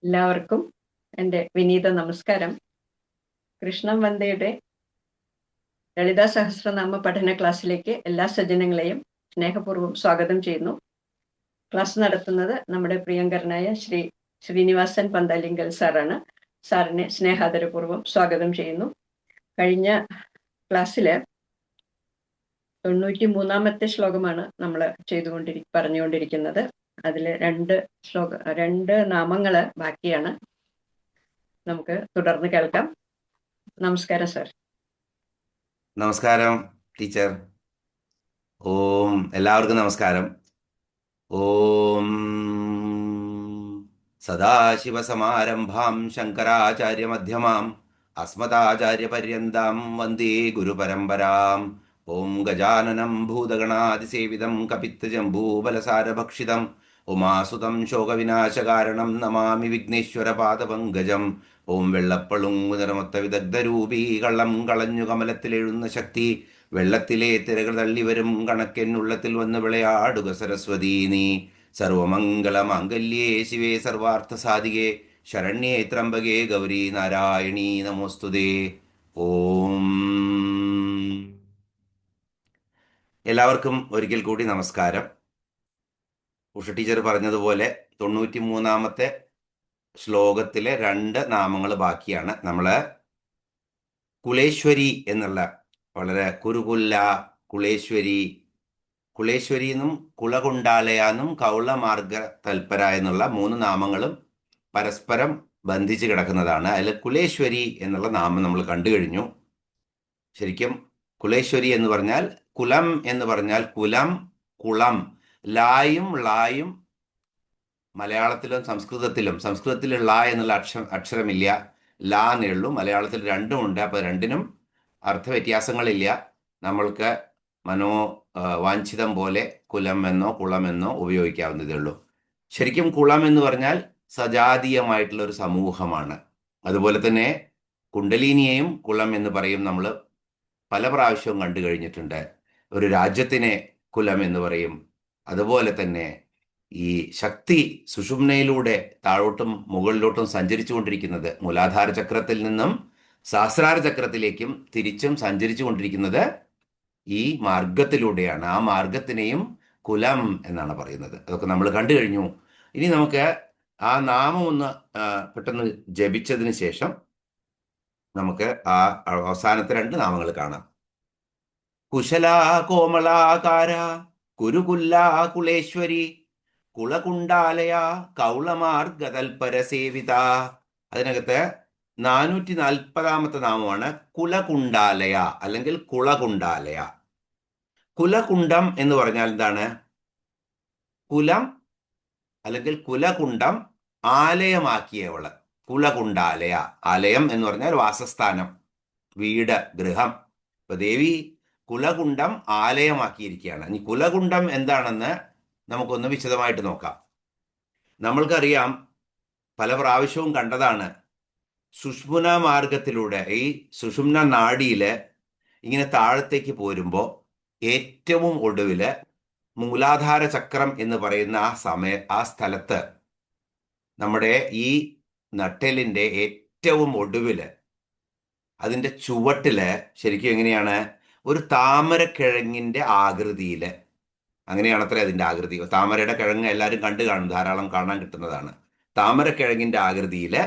എല്ലാവർക്കും എൻ്റെ വിനീത നമസ്കാരം. കൃഷ്ണം വന്ദയുടെ ലളിതാ സഹസ്രനാമ പഠന ക്ലാസ്സിലേക്ക് എല്ലാ സജ്ജനങ്ങളെയും സ്നേഹപൂർവ്വം സ്വാഗതം ചെയ്യുന്നു. ക്ലാസ് നടത്തുന്നത് നമ്മുടെ പ്രിയങ്കരനായ ശ്രീ ശ്രീനിവാസൻ പന്തലിങ്കൽ സാറാണ്. സാറിനെ സ്നേഹാദരപൂർവ്വം സ്വാഗതം ചെയ്യുന്നു. കഴിഞ്ഞ ക്ലാസ്സിൽ 93-ാമത്തെ ശ്ലോകമാണ് നമ്മൾ പറഞ്ഞുകൊണ്ടിരിക്കുന്നത്. അതിൽ രണ്ട് നാമങ്ങൾ ബാക്കിയാണ്. നമുക്ക് തുടർന്ന് കേൾക്കാം. നമസ്കാരം സർ. നമസ്കാരം ടീച്ചർ. എല്ലാവർക്കും നമസ്കാരം. ഓം സദാശിവസമാരംഭാം ശങ്കരാചാര്യമധ്യമാം അസ്മദാചാര്യപര്യന്താം വന്ദേ ഗുരുപരമ്പരാം. ഓം ഗജാനനം ഭൂതഗണാതിസേവിതം കപിത്തജംബൂബലസാരഭക്ഷിതം ഉമാസുതം ശോകവിനാശകാരണം നമാമി വിഘ്നേശ്വരപാദപങ്കജം. ഓം വെള്ളപ്പളുങ്ങുനിറമൊത്ത വിദഗ്ധരൂപീ കള്ളം കളഞ്ഞു കമലത്തിലെഴുന്ന ശക്തി വെള്ളത്തിലെ തിരകൾ തള്ളിവരും കണക്കെന്നുള്ളത്തിൽ വന്ന് വിളയാടുക സരസ്വതീ നീ. സർവമംഗളമാംഗല്യേ ശിവേ സർവാർത്ഥസാധികേ ശരണ്യേ ത്രംബകേ ഗൗരി നാരായണീ നമോസ്തുതേ. ഓം എല്ലാവർക്കും ഒരിക്കൽ കൂടി നമസ്കാരം. ഉഷ ടീച്ചർ പറഞ്ഞതുപോലെ 93-ാമത്തെ ശ്ലോകത്തിലെ 2 നാമങ്ങൾ ബാക്കിയാണ്. നമ്മൾ കുലേശ്വരി എന്നുള്ള വളരെ കുരുകുല്ല കുളേശ്വരി എന്നും കുളകുണ്ടാലയ എന്നും കൗളമാർഗ തൽപര എന്നുള്ള 3 നാമങ്ങളും പരസ്പരം ബന്ധിച്ച് കിടക്കുന്നതാണ്. അതിൽ കുലേശ്വരി എന്നുള്ള നാമം നമ്മൾ കണ്ടു കഴിഞ്ഞു. ശരിക്കും കുലേശ്വരി എന്ന് പറഞ്ഞാൽ കുലം എന്ന് പറഞ്ഞാൽ കുലം, കുളം. ലായും ളായും മലയാളത്തിലും സംസ്കൃതത്തിൽ ള എന്നുള്ള അക്ഷരമില്ല, ലാ എന്നേ ഉള്ളൂ. മലയാളത്തിൽ രണ്ടും ഉണ്ട്. അപ്പോൾ രണ്ടിനും അർത്ഥവ്യത്യാസങ്ങളില്ല. നമ്മൾക്ക് വാഞ്ചിതം പോലെ കുലം എന്നോ കുളമെന്നോ ഉപയോഗിക്കാവുന്നതേ ഉള്ളൂ. ശരിക്കും കുളം എന്ന് പറഞ്ഞാൽ സജാതീയമായിട്ടുള്ള ഒരു സമൂഹമാണ്. അതുപോലെ തന്നെ കുണ്ടലിനിയെയും കുളം എന്ന് പറയും. നമ്മൾ പല പ്രാവശ്യവും കണ്ടു കഴിഞ്ഞിട്ടുണ്ട്. ഒരു രാജ്യത്തിനെ കുലം എന്ന് പറയും. അതുപോലെ തന്നെ ഈ ശക്തി സുഷുമ്നയിലൂടെ താഴോട്ടും മുകളിലോട്ടും സഞ്ചരിച്ചു കൊണ്ടിരിക്കുന്നത്, മൂലാധാര ചക്രത്തിൽ നിന്നും സഹസ്രാര ചക്രത്തിലേക്കും തിരിച്ചും സഞ്ചരിച്ചു കൊണ്ടിരിക്കുന്നത് ഈ മാർഗത്തിലൂടെയാണ്. ആ മാർഗത്തിനെയും കുലം എന്നാണ് പറയുന്നത്. അതൊക്കെ നമ്മൾ കണ്ടു കഴിഞ്ഞു. ഇനി നമുക്ക് ആ നാമം ഒന്ന് പെട്ടെന്ന് ജപിച്ചതിന് ശേഷം നമുക്ക് ആ അവസാനത്തെ 2 നാമങ്ങൾ കാണാം. കുശലാ കോമളാകാര കുരുകുല്ലാ കുളേശ്വരി കുളകുണ്ടാലയ കൗളമാർഗതൽപരസേവിത. അതിനകത്ത് 440-ാമത്തെ നാമമാണ് കുലകുണ്ടാലയ അല്ലെങ്കിൽ കുളകുണ്ടാലയ. കുലകുണ്ടം എന്ന് പറഞ്ഞാൽ എന്താണ്? കുലം അല്ലെങ്കിൽ കുലകുണ്ടം ആലയമാക്കിയവള്. കുലകുണ്ടാലയ, ആലയം എന്ന് പറഞ്ഞാൽ വാസസ്ഥാനം, വീട്, ഗൃഹം. ഇപ്പൊ ദേവി കുലകുണ്ടം ആലയമാക്കിയിരിക്കുകയാണ്. ഇനി കുലകുണ്ടം എന്താണെന്ന് നമുക്കൊന്ന് വിശദമായിട്ട് നോക്കാം. നമ്മൾക്കറിയാം, പല പ്രാവശ്യവും കണ്ടതാണ്, സുഷുമ്ന മാർഗത്തിലൂടെ ഈ സുഷുമ്ന നാഡിയില് ഇങ്ങനെ താഴത്തേക്ക് പോരുമ്പോൾ ഏറ്റവും ഒടുവില് മൂലാധാര ചക്രം എന്ന് പറയുന്ന ആ സ്ഥലത്ത്, നമ്മുടെ ഈ നട്ടെല്ലിന്റെ ഏറ്റവും ഒടുവില് അതിന്റെ ചുവട്ടില് ശരിക്കും എങ്ങനെയാണ്? ഒരു താമരക്കിഴങ്ങിന്റെ ആകൃതിയില്, അങ്ങനെയാണത്രേ അതിന്റെ ആകൃതി. താമരയുടെ കിഴങ്ങ് എല്ലാവരും കണ്ടു കാണും, ധാരാളം കാണാൻ കിട്ടുന്നതാണ്. താമരക്കിഴങ്ങിന്റെ ആകൃതിയില്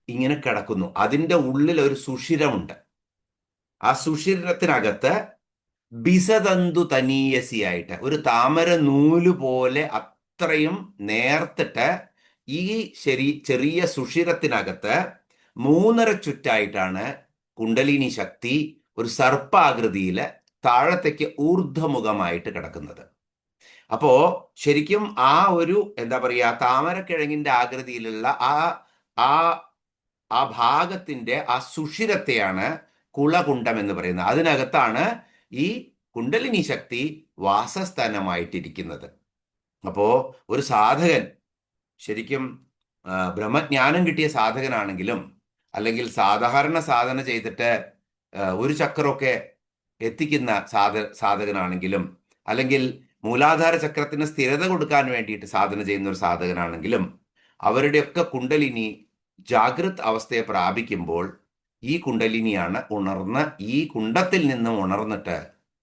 ഇങ്ങനെ കിടക്കുന്നു. അതിന്റെ ഉള്ളിൽ ഒരു സുഷിരമുണ്ട്. ആ സുഷിരത്തിനകത്ത് ബിസതന്തു തനീയസിയായിട്ട് ഒരു താമര നൂല് പോലെ അത്രയും നേർത്തിട്ട് ഈ ചെറിയ സുഷിരത്തിനകത്ത് 3.5 ചുറ്റായിട്ടാണ് കുണ്ടലിനി ശക്തി ഒരു സർപ്പാകൃതിയില് താഴത്തേക്ക് ഊർധ്വമുഖമായിട്ട് കിടക്കുന്നത്. അപ്പോ ശരിക്കും ആ ഒരു താമരക്കിഴങ്ങിന്റെ ആകൃതിയിലുള്ള ആ ഭാഗത്തിന്റെ ആ സുഷിരത്തെയാണ് കുളകുണ്ടം എന്ന് പറയുന്നത്. അതിനകത്താണ് ഈ കുണ്ടലിനി ശക്തി വാസസ്ഥാനമായിട്ടിരിക്കുന്നത്. അപ്പോ ഒരു സാധകൻ ശരിക്കും ബ്രഹ്മജ്ഞാനം കിട്ടിയ സാധകനാണെങ്കിലും, അല്ലെങ്കിൽ സാധാരണ സാധന ചെയ്തിട്ട് ഒരു ചക്രമൊക്കെ എത്തിക്കുന്ന സാധകനാണെങ്കിലും, അല്ലെങ്കിൽ മൂലാധാര ചക്രത്തിന് സ്ഥിരത കൊടുക്കാൻ വേണ്ടിയിട്ട് സാധന ചെയ്യുന്ന ഒരു സാധകനാണെങ്കിലും, അവരുടെയൊക്കെ കുണ്ടലിനി ജാഗ്രത് അവസ്ഥയെ പ്രാപിക്കുമ്പോൾ ഈ കുണ്ടലിനിയാണ് ഉണർന്ന് ഈ കുണ്ടത്തിൽ നിന്നും ഉണർന്നിട്ട്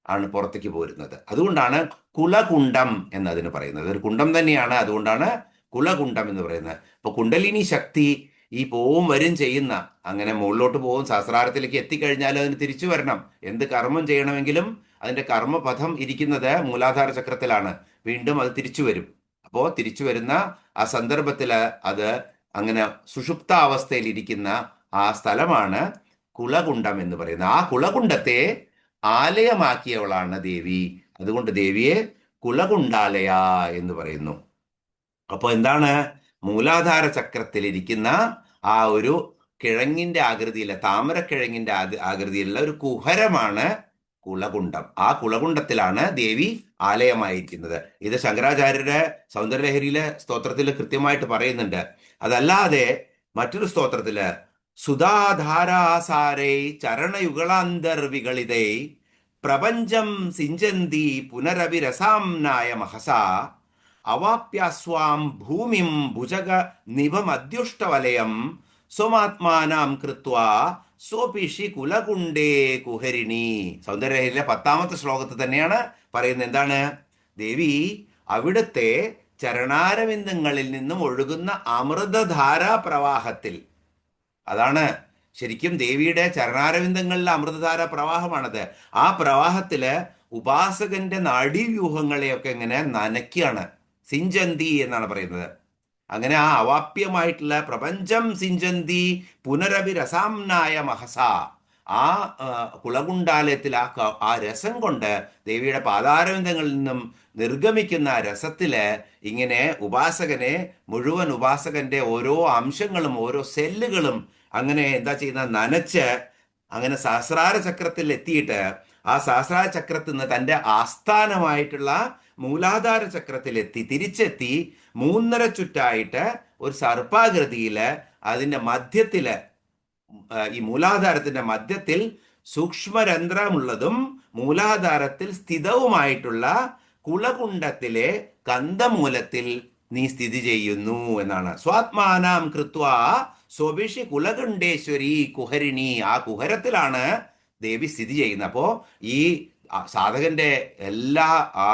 ആണ് പുറത്തേക്ക് പോരുന്നത്. അതുകൊണ്ടാണ് കുലകുണ്ടം എന്നതിന് പറയുന്നത്. ഒരു കുണ്ടം തന്നെയാണ്, അതുകൊണ്ടാണ് കുലകുണ്ടം എന്ന് പറയുന്നത്. അപ്പൊ കുണ്ടലിനി ശക്തി ഈ പോവും വരും ചെയ്യുന്ന, അങ്ങനെ മുകളിലോട്ട് പോകും, സഹസ്രാരത്തിലേക്ക് എത്തിക്കഴിഞ്ഞാൽ അതിന് തിരിച്ചു വരണം. എന്ത് കർമ്മം ചെയ്യണമെങ്കിലും അതിന്റെ കർമ്മപഥം ഇരിക്കുന്നത് മൂലാധാര ചക്രത്തിലാണ്. വീണ്ടും അത് തിരിച്ചു വരും. അപ്പോൾ തിരിച്ചു വരുന്ന ആ സന്ദർഭത്തിൽ അത് അങ്ങനെ സുഷുപ്ത അവസ്ഥയിൽ ഇരിക്കുന്ന ആ സ്ഥലമാണ് കുലകുണ്ടം എന്ന് പറയുന്നത്. ആ കുലകുണ്ടത്തെ ആലയമാക്കിയവളാണ് ദേവി. അതുകൊണ്ട് ദേവിയെ കുലകുണ്ടാലയ എന്ന് പറയുന്നു. അപ്പോൾ എന്താണ്? മൂലാധാര ചക്രത്തിലിരിക്കുന്ന ആ ഒരു കിഴങ്ങിന്റെ ആകൃതിയിലെ, താമരക്കിഴങ്ങിന്റെ ആകൃതിയിലുള്ള ഒരു കുഹരമാണ് കുലകുണ്ടം. ആ കുലകുണ്ടത്തിലാണ് ദേവി ആലയമായിരിക്കുന്നത്. ഇത് ശങ്കരാചാര്യരുടെ സൗന്ദര്യലഹരിയിലെ സ്തോത്രത്തിൽ കൃത്യമായിട്ട് പറയുന്നുണ്ട്. അതല്ലാതെ മറ്റൊരു സ്തോത്രത്തില് സുധാധാരാസാരൈ ചരണയുഗളാന്തർവികളിതൈ പ്രപഞ്ചം സിഞ്ചന്തി പുനരവിരസാംനായ മഹസാ അവാപ്യസ്വാം ഭൂമിം ഭുജഗ നിഭമദ്യുഷ്ടവലയം സ്വമാത്മാനാം കൃത്വാ സ്വപിഷി കുലകുണ്ടേ കുഹരിണി. സൗന്ദര്യലഹരിയിലെ 10ാമത്തെ ശ്ലോകത്തിൽ തന്നെയാണ് പറയുന്നത്. എന്താണ്? ദേവി അവിടുത്തെ ചരണാരവിന്ദങ്ങളിൽ നിന്നും ഒഴുകുന്ന അമൃതധാരാ പ്രവാഹത്തിൽ, അതാണ് ശരിക്കും ദേവിയുടെ ചരണാരവിന്ദങ്ങളിലെ അമൃതധാര പ്രവാഹമാണത്. ആ പ്രവാഹത്തില് ഉപാസകന്റെ നാഡീവ്യൂഹങ്ങളെയൊക്കെ ഇങ്ങനെ നനയ്ക്കുകയാണ്. സിഞ്ചന്തി എന്നാണ് പറയുന്നത്. അങ്ങനെ ആ അവാപ്യമായിട്ടുള്ള പ്രപഞ്ചം സിഞ്ചന്തി പുനരവിരസാംനായ മഹസ, ആ കുളകുണ്ടാലയത്തിൽ ആ രസം കൊണ്ട്, ദേവിയുടെ പാതാരവിന്ദങ്ങളിൽ നിന്നും നിർഗമിക്കുന്ന രസത്തില് ഇങ്ങനെ ഉപാസകനെ, മുഴുവൻ ഉപാസകന്റെ ഓരോ അംശങ്ങളും ഓരോ സെല്ലുകളും അങ്ങനെ എന്താ ചെയ്യുന്ന, നനച്ച് അങ്ങനെ സഹസ്രാര ചക്രത്തിൽ എത്തിയിട്ട് ആ സഹസ്രാര ചക്രത്തിൽ നിന്ന് തൻ്റെ ആസ്ഥാനമായിട്ടുള്ള മൂലാധാര ചക്രത്തിലെത്തി തിരിച്ചെത്തി 3.5 ചുറ്റായിട്ട് ഒരു സർപ്പാകൃതിയില് അതിൻ്റെ മധ്യത്തില്, ഈ മൂലാധാരത്തിന്റെ മധ്യത്തിൽ സൂക്ഷ്മരന്ധ്രമുള്ളതും മൂലാധാരത്തിൽ സ്ഥിതവുമായിട്ടുള്ള കുളകുണ്ടത്തിലെ കന്ദമൂലത്തിൽ നീ സ്ഥിതി ചെയ്യുന്നു എന്നാണ്. സ്വാത്മാനാം കൃത്വ സ്വഭിഷി കുലകുണ്ടേശ്വരി കുഹരിണി. ആ കുഹരത്തിലാണ് ദേവി സ്ഥിതി ചെയ്യുന്നത്. അപ്പോ ഈ സാധകന്റെ എല്ലാ ആ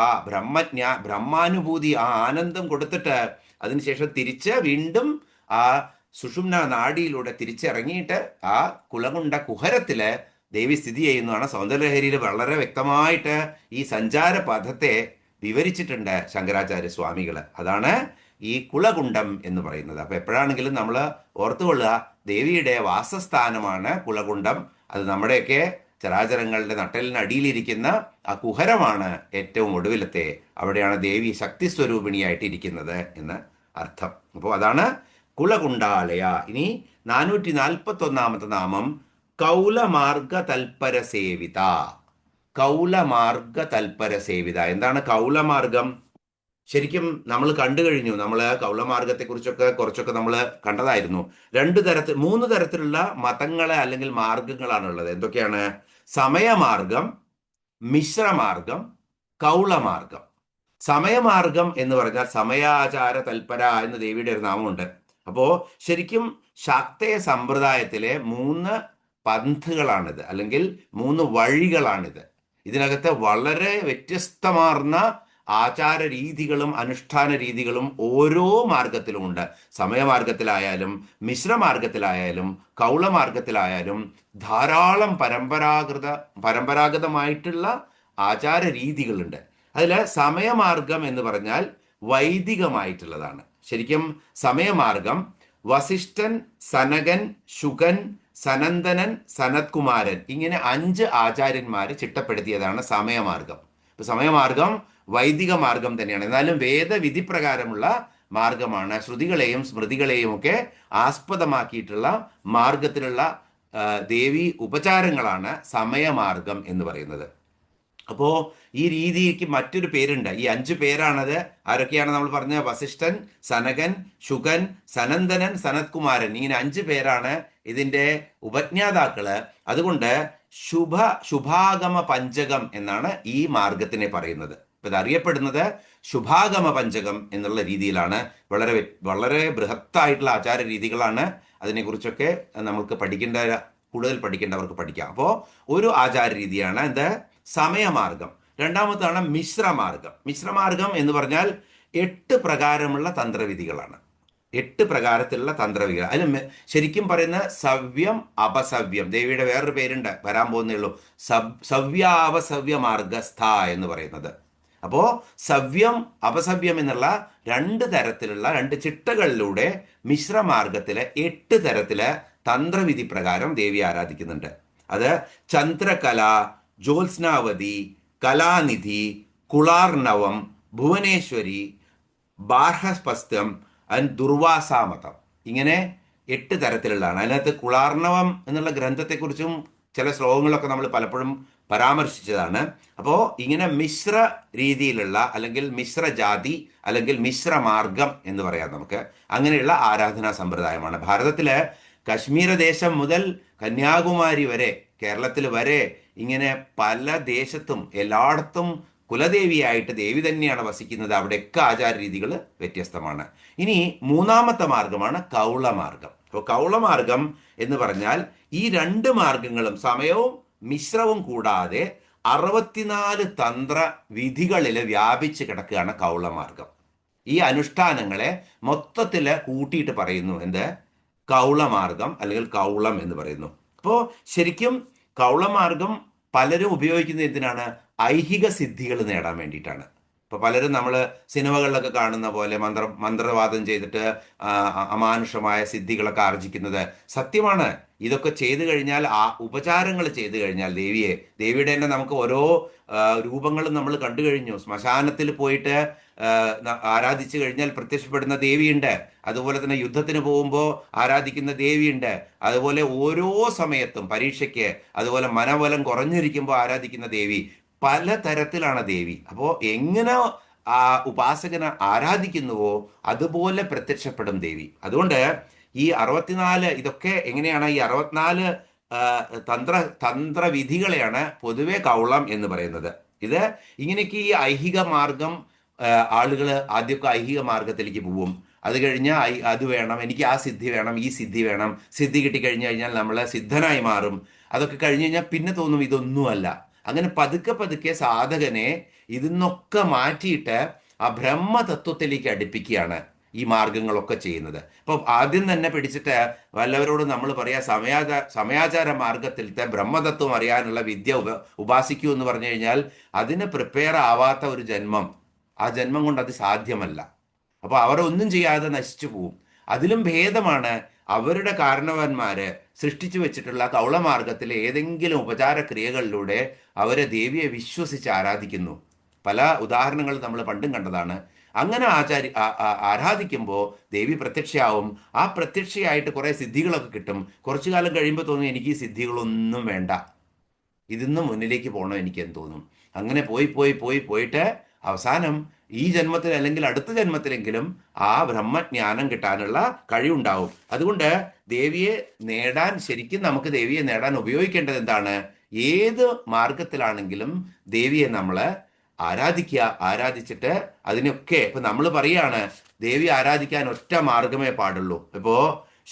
ബ്രഹ്മാനുഭൂതി, ആ ആനന്ദം കൊടുത്തിട്ട് അതിനുശേഷം തിരിച്ച് വീണ്ടും ആ സുഷുമ്ന നാഡിയിലൂടെ തിരിച്ചിറങ്ങിയിട്ട് ആ കുളകുണ്ട കുഹരത്തില് ദേവി സ്ഥിതി ചെയ്യുന്നതാണ്. സൗന്ദര്യലഹരിയിൽ വളരെ വ്യക്തമായിട്ട് ഈ സഞ്ചാര പഥത്തെ വിവരിച്ചിട്ടുണ്ട് ശങ്കരാചാര്യ സ്വാമികള്. അതാണ് ഈ കുളകുണ്ടം എന്ന് പറയുന്നത്. അപ്പൊ എപ്പോഴാണെങ്കിലും നമ്മൾ ഓർത്തുകൊള്ളുക, ദേവിയുടെ വാസസ്ഥാനമാണ് കുളകുണ്ടം. അത് നമ്മുടെയൊക്കെ ചരാചരങ്ങളുടെ നട്ടലിനടിയിലിരിക്കുന്ന ആ കുഹരമാണ് ഏറ്റവും ഒടുവിലത്തെ. അവിടെയാണ് ദേവി ശക്തി സ്വരൂപിണിയായിട്ട് ഇരിക്കുന്നത് എന്ന് അർത്ഥം. അപ്പോൾ അതാണ് കുളകുണ്ടാലയ. ഇനി 441ാമത്തെ നാമം കൗലമാർഗ തൽപര സേവിത. കൗലമാർഗ തൽപര സേവിത. എന്താണ് കൗലമാർഗം? ശരിക്കും നമ്മൾ കണ്ടു കഴിഞ്ഞു. നമ്മൾ കൗലമാർഗത്തെ കുറിച്ചൊക്കെ കുറച്ചൊക്കെ നമ്മൾ കണ്ടതായിരുന്നു. 3 തരത്തിലുള്ള മതങ്ങളെ അല്ലെങ്കിൽ മാർഗങ്ങളാണുള്ളത്. എന്തൊക്കെയാണ്? സമയമാർഗം, മിശ്രമാർഗം, കൗളമാർഗം. സമയമാർഗം എന്ന് പറഞ്ഞാൽ സമയാചാര തൽപര എന്ന് ദേവിയുടെ ഒരു നാമമുണ്ട്. അപ്പോ ശരിക്കും ശാക്തേയ സമ്പ്രദായത്തിലെ 3 പന്ഥുകളാണിത്, അല്ലെങ്കിൽ 3 വഴികളാണിത്. ഇതിനകത്ത് വളരെ വ്യത്യസ്തമാർന്ന ആചാര രീതികളും അനുഷ്ഠാന രീതികളും ഓരോ മാർഗത്തിലുമുണ്ട്. സമയമാർഗത്തിലായാലും മിശ്രമാർഗത്തിലായാലും കൗളമാർഗത്തിലായാലും ധാരാളം പരമ്പരാഗതമായിട്ടുള്ള ആചാര രീതികളുണ്ട്. അതിൽ സമയമാർഗം എന്ന് പറഞ്ഞാൽ വൈദികമായിട്ടുള്ളതാണ്. ശരിക്കും സമയമാർഗം വസിഷ്ഠൻ, സനകൻ, ശുകൻ, സനന്ദനൻ, സനത്കുമാരൻ, ഇങ്ങനെ 5 ആചാര്യന്മാര് ചിട്ടപ്പെടുത്തിയതാണ് സമയമാർഗം. ഇപ്പൊ സമയമാർഗം വൈദിക മാർഗം തന്നെയാണ്, എന്നാലും വേദവിധി പ്രകാരമുള്ള മാർഗമാണ്. ശ്രുതികളെയും സ്മൃതികളെയും ഒക്കെ ആസ്പദമാക്കിയിട്ടുള്ള മാർഗത്തിലുള്ള ദേവി ഉപചാരങ്ങളാണ് സമയമാർഗം എന്ന് പറയുന്നത്. അപ്പോ ഈ രീതിക്ക് മറ്റൊരു പേരുണ്ട്. ഈ 5 പേരാണത്. ആരൊക്കെയാണ് നമ്മൾ പറഞ്ഞത്? വസിഷ്ഠൻ, സനകൻ, ശുകൻ, സനന്ദനൻ, സനത്കുമാരൻ. ഇങ്ങനെ 5 പേരാണ് ഇതിന്റെ ഉപജ്ഞാതാക്കള്. അതുകൊണ്ട് ശുഭാഗമ പഞ്ചകം എന്നാണ് ഈ മാർഗത്തിനെ പറയുന്നത്. ഇപ്പം ഇത് അറിയപ്പെടുന്നത് ശുഭാഗമ പഞ്ചകം എന്നുള്ള രീതിയിലാണ്. വളരെ വളരെ ബൃഹത്തായിട്ടുള്ള ആചാര രീതികളാണ്. അതിനെക്കുറിച്ചൊക്കെ നമുക്ക് കൂടുതൽ പഠിക്കേണ്ടവർക്ക് പഠിക്കാം. അപ്പോൾ ഒരു ആചാര രീതിയാണ് എന്ത്? സമയമാർഗം. രണ്ടാമത്താണ് മിശ്രമാർഗം. മിശ്രമാർഗം എന്ന് പറഞ്ഞാൽ 8 പ്രകാരമുള്ള തന്ത്രവിധികളാണ്. 8 പ്രകാരത്തിലുള്ള തന്ത്രവിധികൾ. അതിൽ ശരിക്കും പറയുന്ന സവ്യം അപസവ്യം, ദേവിയുടെ വേറൊരു പേരുണ്ട്, വരാൻ പോകുന്നേ ഉള്ളൂ, സവ്യാപസവ്യ മാർഗസ്ഥ എന്ന് പറയുന്നത്. അപ്പോൾ സവ്യം അപസവ്യം എന്നുള്ള 2 തരത്തിലുള്ള 2 ചിട്ടകളിലൂടെ മിശ്രമാർഗത്തിലെ 8 തരത്തിലെ തന്ത്രവിധി പ്രകാരം ദേവി ആരാധിക്കുന്നുണ്ട്. അത് ചന്ദ്രകല, ജ്യോത്സ്നാവതി, കലാനിധി, കുളാർണവം, ഭുവനേശ്വരി, ബാർഹസ്പസ്തം ആൻഡ് ദുർവാസാമതം. ഇങ്ങനെ 8 തരത്തിലുള്ളതാണ്. അതിനകത്ത് കുളാർണവം എന്നുള്ള ഗ്രന്ഥത്തെക്കുറിച്ചും ചില ശ്ലോകങ്ങളൊക്കെ നമ്മൾ പലപ്പോഴും പരാമർശിച്ചതാണ്. അപ്പോൾ ഇങ്ങനെ മിശ്ര രീതിയിലുള്ള അല്ലെങ്കിൽ മിശ്ര ജാതി അല്ലെങ്കിൽ മിശ്രമാർഗം എന്ന് പറയാം നമുക്ക്. അങ്ങനെയുള്ള ആരാധനാ സമ്പ്രദായമാണ്. ഭാരതത്തിലെ കശ്മീര ദേശം മുതൽ കന്യാകുമാരി വരെ, കേരളത്തിൽ വരെ ഇങ്ങനെ പല ദേശത്തും എല്ലായിടത്തും കുലദേവിയായിട്ട് ദേവി തന്നെയാണ് വസിക്കുന്നത്. അവിടെയൊക്കെ ആചാര രീതികൾ വ്യത്യസ്തമാണ്. ഇനി മൂന്നാമത്തെ മാർഗമാണ് കൗളമാർഗം. അപ്പോൾ കൗളമാർഗം എന്ന് പറഞ്ഞാൽ ഈ 2 മാർഗങ്ങളും സമയവും മിശ്രവും കൂടാതെ 64 തന്ത്ര വിധികളിൽ വ്യാപിച്ച് കിടക്കുകയാണ് കൗളമാർഗം. ഈ അനുഷ്ഠാനങ്ങളെ മൊത്തത്തിൽ കൂട്ടിയിട്ട് പറയുന്നു എന്ത്? കൗളമാർഗം അല്ലെങ്കിൽ കൗളം എന്ന് പറയുന്നു. അപ്പോൾ ശരിക്കും കൗളമാർഗം പലരും ഉപയോഗിക്കുന്നത് എന്തിനാണ്? ഐഹിക സിദ്ധികൾ നേടാൻ വേണ്ടിയിട്ടാണ്. ഇപ്പോൾ പലരും നമ്മൾ സിനിമകളിലൊക്കെ കാണുന്ന പോലെ മന്ത്രവാദം ചെയ്തിട്ട് അമാനുഷമായ സിദ്ധികളൊക്കെ ആർജിക്കുന്നത് സത്യമാണ്. ഇതൊക്കെ ചെയ്തു കഴിഞ്ഞാൽ, ആ ഉപചാരങ്ങൾ ചെയ്തു കഴിഞ്ഞാൽ ദേവിയുടെ തന്നെ നമുക്ക് ഓരോ രൂപങ്ങളും നമ്മൾ കണ്ടു കഴിഞ്ഞു. ശ്മശാനത്തിൽ പോയിട്ട് ആരാധിച്ചു കഴിഞ്ഞാൽ പ്രത്യക്ഷപ്പെടുന്ന ദേവിയുണ്ട്. അതുപോലെ തന്നെ യുദ്ധത്തിന് പോകുമ്പോൾ ആരാധിക്കുന്ന ദേവിയുണ്ട്. അതുപോലെ ഓരോ സമയത്തും പരീക്ഷയ്ക്ക്, അതുപോലെ മനബലം കുറഞ്ഞിരിക്കുമ്പോൾ ആരാധിക്കുന്ന ദേവി, പല തരത്തിലാണ് ദേവി. അപ്പോൾ എങ്ങനെ ആ ഉപാസകനെ ആരാധിക്കുന്നുവോ അതുപോലെ പ്രത്യക്ഷപ്പെടും ദേവി. അതുകൊണ്ട് ഈ 64 ഇതൊക്കെ എങ്ങനെയാണ്? ഈ 64 തന്ത്രവിധികളെയാണ് പൊതുവെ കൗളം എന്ന് പറയുന്നത്. ഇത് ഇങ്ങനെയൊക്കെ ഈ ഐഹിക മാർഗം ആളുകൾ ആദ്യമൊക്കെ ഐഹിക മാർഗത്തിലേക്ക് പോവും. അത് കഴിഞ്ഞാൽ അത് വേണം, എനിക്ക് ആ സിദ്ധി വേണം, ഈ സിദ്ധി വേണം, സിദ്ധി കിട്ടിക്കഴിഞ്ഞു കഴിഞ്ഞാൽ നമ്മൾ സിദ്ധനായി മാറും. അതൊക്കെ കഴിഞ്ഞ് കഴിഞ്ഞാൽ പിന്നെ തോന്നും ഇതൊന്നുമല്ല. അങ്ങനെ പതുക്കെ പതുക്കെ സാധകനെ ഇതിന്നൊക്കെ മാറ്റിയിട്ട് ആ ബ്രഹ്മതത്വത്തിലേക്ക് അടുപ്പിക്കുകയാണ് ഈ മാർഗങ്ങളൊക്കെ ചെയ്യുന്നത്. അപ്പോൾ ആദ്യം തന്നെ പിടിച്ചിട്ട് വല്ലവരോട് നമ്മൾ പറയാ സമയാചാര മാർഗത്തിലത്തെ ബ്രഹ്മതത്വം അറിയാനുള്ള വിദ്യ ഉപാസിക്കൂ എന്ന് പറഞ്ഞു കഴിഞ്ഞാൽ അതിന് പ്രിപ്പയർ ആവാത്ത ഒരു ജന്മം, ആ ജന്മം കൊണ്ട് അത് സാധ്യമല്ല. അപ്പോൾ അവർ ഒന്നും ചെയ്യാതെ നശിച്ചു പോവും. അതിലും ഭേദമാണ് അവരുടെ കാരണവന്മാര് സൃഷ്ടിച്ചു വെച്ചിട്ടുള്ള കൗളമാർഗത്തിലെ ഏതെങ്കിലും ഉപചാര ക്രിയകളിലൂടെ അവരെ ദേവിയെ വിശ്വസിച്ച് ആരാധിക്കുന്നു. പല ഉദാഹരണങ്ങൾ നമ്മൾ പണ്ടും കണ്ടതാണ്. അങ്ങനെ ആരാധിക്കുമ്പോൾ ദേവി പ്രത്യക്ഷയാവും. ആ പ്രത്യക്ഷയായിട്ട് കുറേ സിദ്ധികളൊക്കെ കിട്ടും. കുറച്ചു കാലം കഴിയുമ്പോൾ തോന്നും എനിക്ക് ഈ സിദ്ധികളൊന്നും വേണ്ട, ഇതിന്നും മുന്നിലേക്ക് പോകണം എനിക്കെന്ന് തോന്നും. അങ്ങനെ പോയിട്ട് അവസാനം ഈ ജന്മത്തിൽ അല്ലെങ്കിൽ അടുത്ത ജന്മത്തിലെങ്കിലും ആ ബ്രഹ്മജ്ഞാനം കിട്ടാനുള്ള കഴിവുണ്ടാവും. അതുകൊണ്ട് ദേവിയെ നേടാൻ, ശരിക്കും നമുക്ക് ദേവിയെ നേടാൻ ഉപയോഗിക്കേണ്ടത് എന്താണ്? ഏത് മാർഗത്തിലാണെങ്കിലും ദേവിയെ നമ്മൾ ആരാധിച്ചിട്ട് അതിനൊക്കെ ഇപ്പം നമ്മൾ പറയാണ് ദേവി ആരാധിക്കാൻ ഒറ്റ മാർഗമേ പാടുള്ളൂ. ഇപ്പോൾ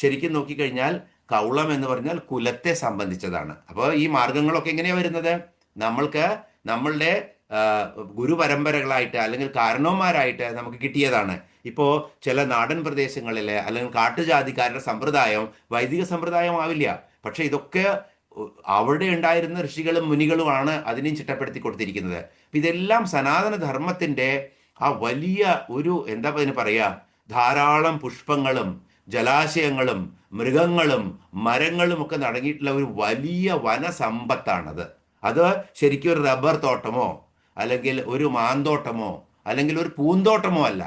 ശരിക്കും നോക്കിക്കഴിഞ്ഞാൽ കൗളം എന്ന് പറഞ്ഞാൽ കുലത്തെ സംബന്ധിച്ചതാണ്. അപ്പോൾ ഈ മാർഗങ്ങളൊക്കെ എങ്ങനെയാണ് വരുന്നത്? നമ്മളുടെ ഗുരുപരമ്പരകളായിട്ട് അല്ലെങ്കിൽ കാരണവന്മാരായിട്ട് നമുക്ക് കിട്ടിയതാണ്. ഇപ്പോൾ ചില നാടൻ പ്രദേശങ്ങളിലെ അല്ലെങ്കിൽ കാട്ടുജാതിക്കാരുടെ സമ്പ്രദായം വൈദിക സമ്പ്രദായമാവില്ല. പക്ഷെ ഇതൊക്കെ അവിടെ ഉണ്ടായിരുന്ന ഋഷികളും മുനികളുമാണ് അതിനെയും ചിട്ടപ്പെടുത്തി കൊടുത്തിരിക്കുന്നത്. ഇതെല്ലാം സനാതന ധർമ്മത്തിൻ്റെ ആ വലിയ ഒരു എന്താ അതിന് പറയുക, ധാരാളം പുഷ്പങ്ങളും ജലാശയങ്ങളും മൃഗങ്ങളും മരങ്ങളും ഒക്കെ നടങ്ങിയിട്ടുള്ള ഒരു വലിയ വനസമ്പത്താണത്. അത് ശരിക്കും ഒരു റബ്ബർ തോട്ടമോ അല്ലെങ്കിൽ ഒരു മാന്തോട്ടമോ അല്ലെങ്കിൽ ഒരു പൂന്തോട്ടമോ അല്ല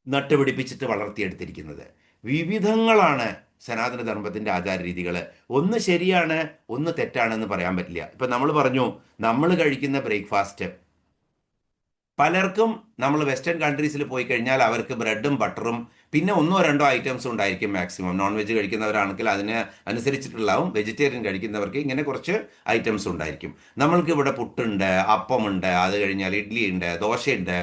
നട്ടുപിടിപ്പിച്ചിട്ട് വളർത്തിയെടുത്തിരിക്കുന്നത്. വിവിധങ്ങളാണ് സനാതന ധർമ്മത്തിൻ്റെ ആചാര രീതികൾ. ഒന്ന് ശരിയാണ്, ഒന്ന് തെറ്റാണെന്ന് പറയാൻ പറ്റില്ല. ഇപ്പം നമ്മൾ പറഞ്ഞു, നമ്മൾ കഴിക്കുന്ന ബ്രേക്ക്ഫാസ്റ്റ് പലർക്കും, നമ്മൾ വെസ്റ്റേൺ കൺട്രീസിൽ പോയി കഴിഞ്ഞാൽ അവർക്ക് ബ്രെഡും ബട്ടറും പിന്നെ ഒന്നോ രണ്ടോ ഐറ്റംസ് ഉണ്ടായിരിക്കും മാക്സിമം. നോൺ വെജ് കഴിക്കുന്നവരാണെങ്കിൽ അതിന് അനുസരിച്ചിട്ടുള്ളതാവും. വെജിറ്റേറിയൻ കഴിക്കുന്നവർക്ക് ഇങ്ങനെ കുറച്ച് ഐറ്റംസ് ഉണ്ടായിരിക്കും. നമ്മൾക്ക് ഇവിടെ പുട്ടുണ്ട്, അപ്പമുണ്ട്, അത് കഴിഞ്ഞാൽ ഇഡ്ഡലി ഉണ്ട്, ദോശയുണ്ട്,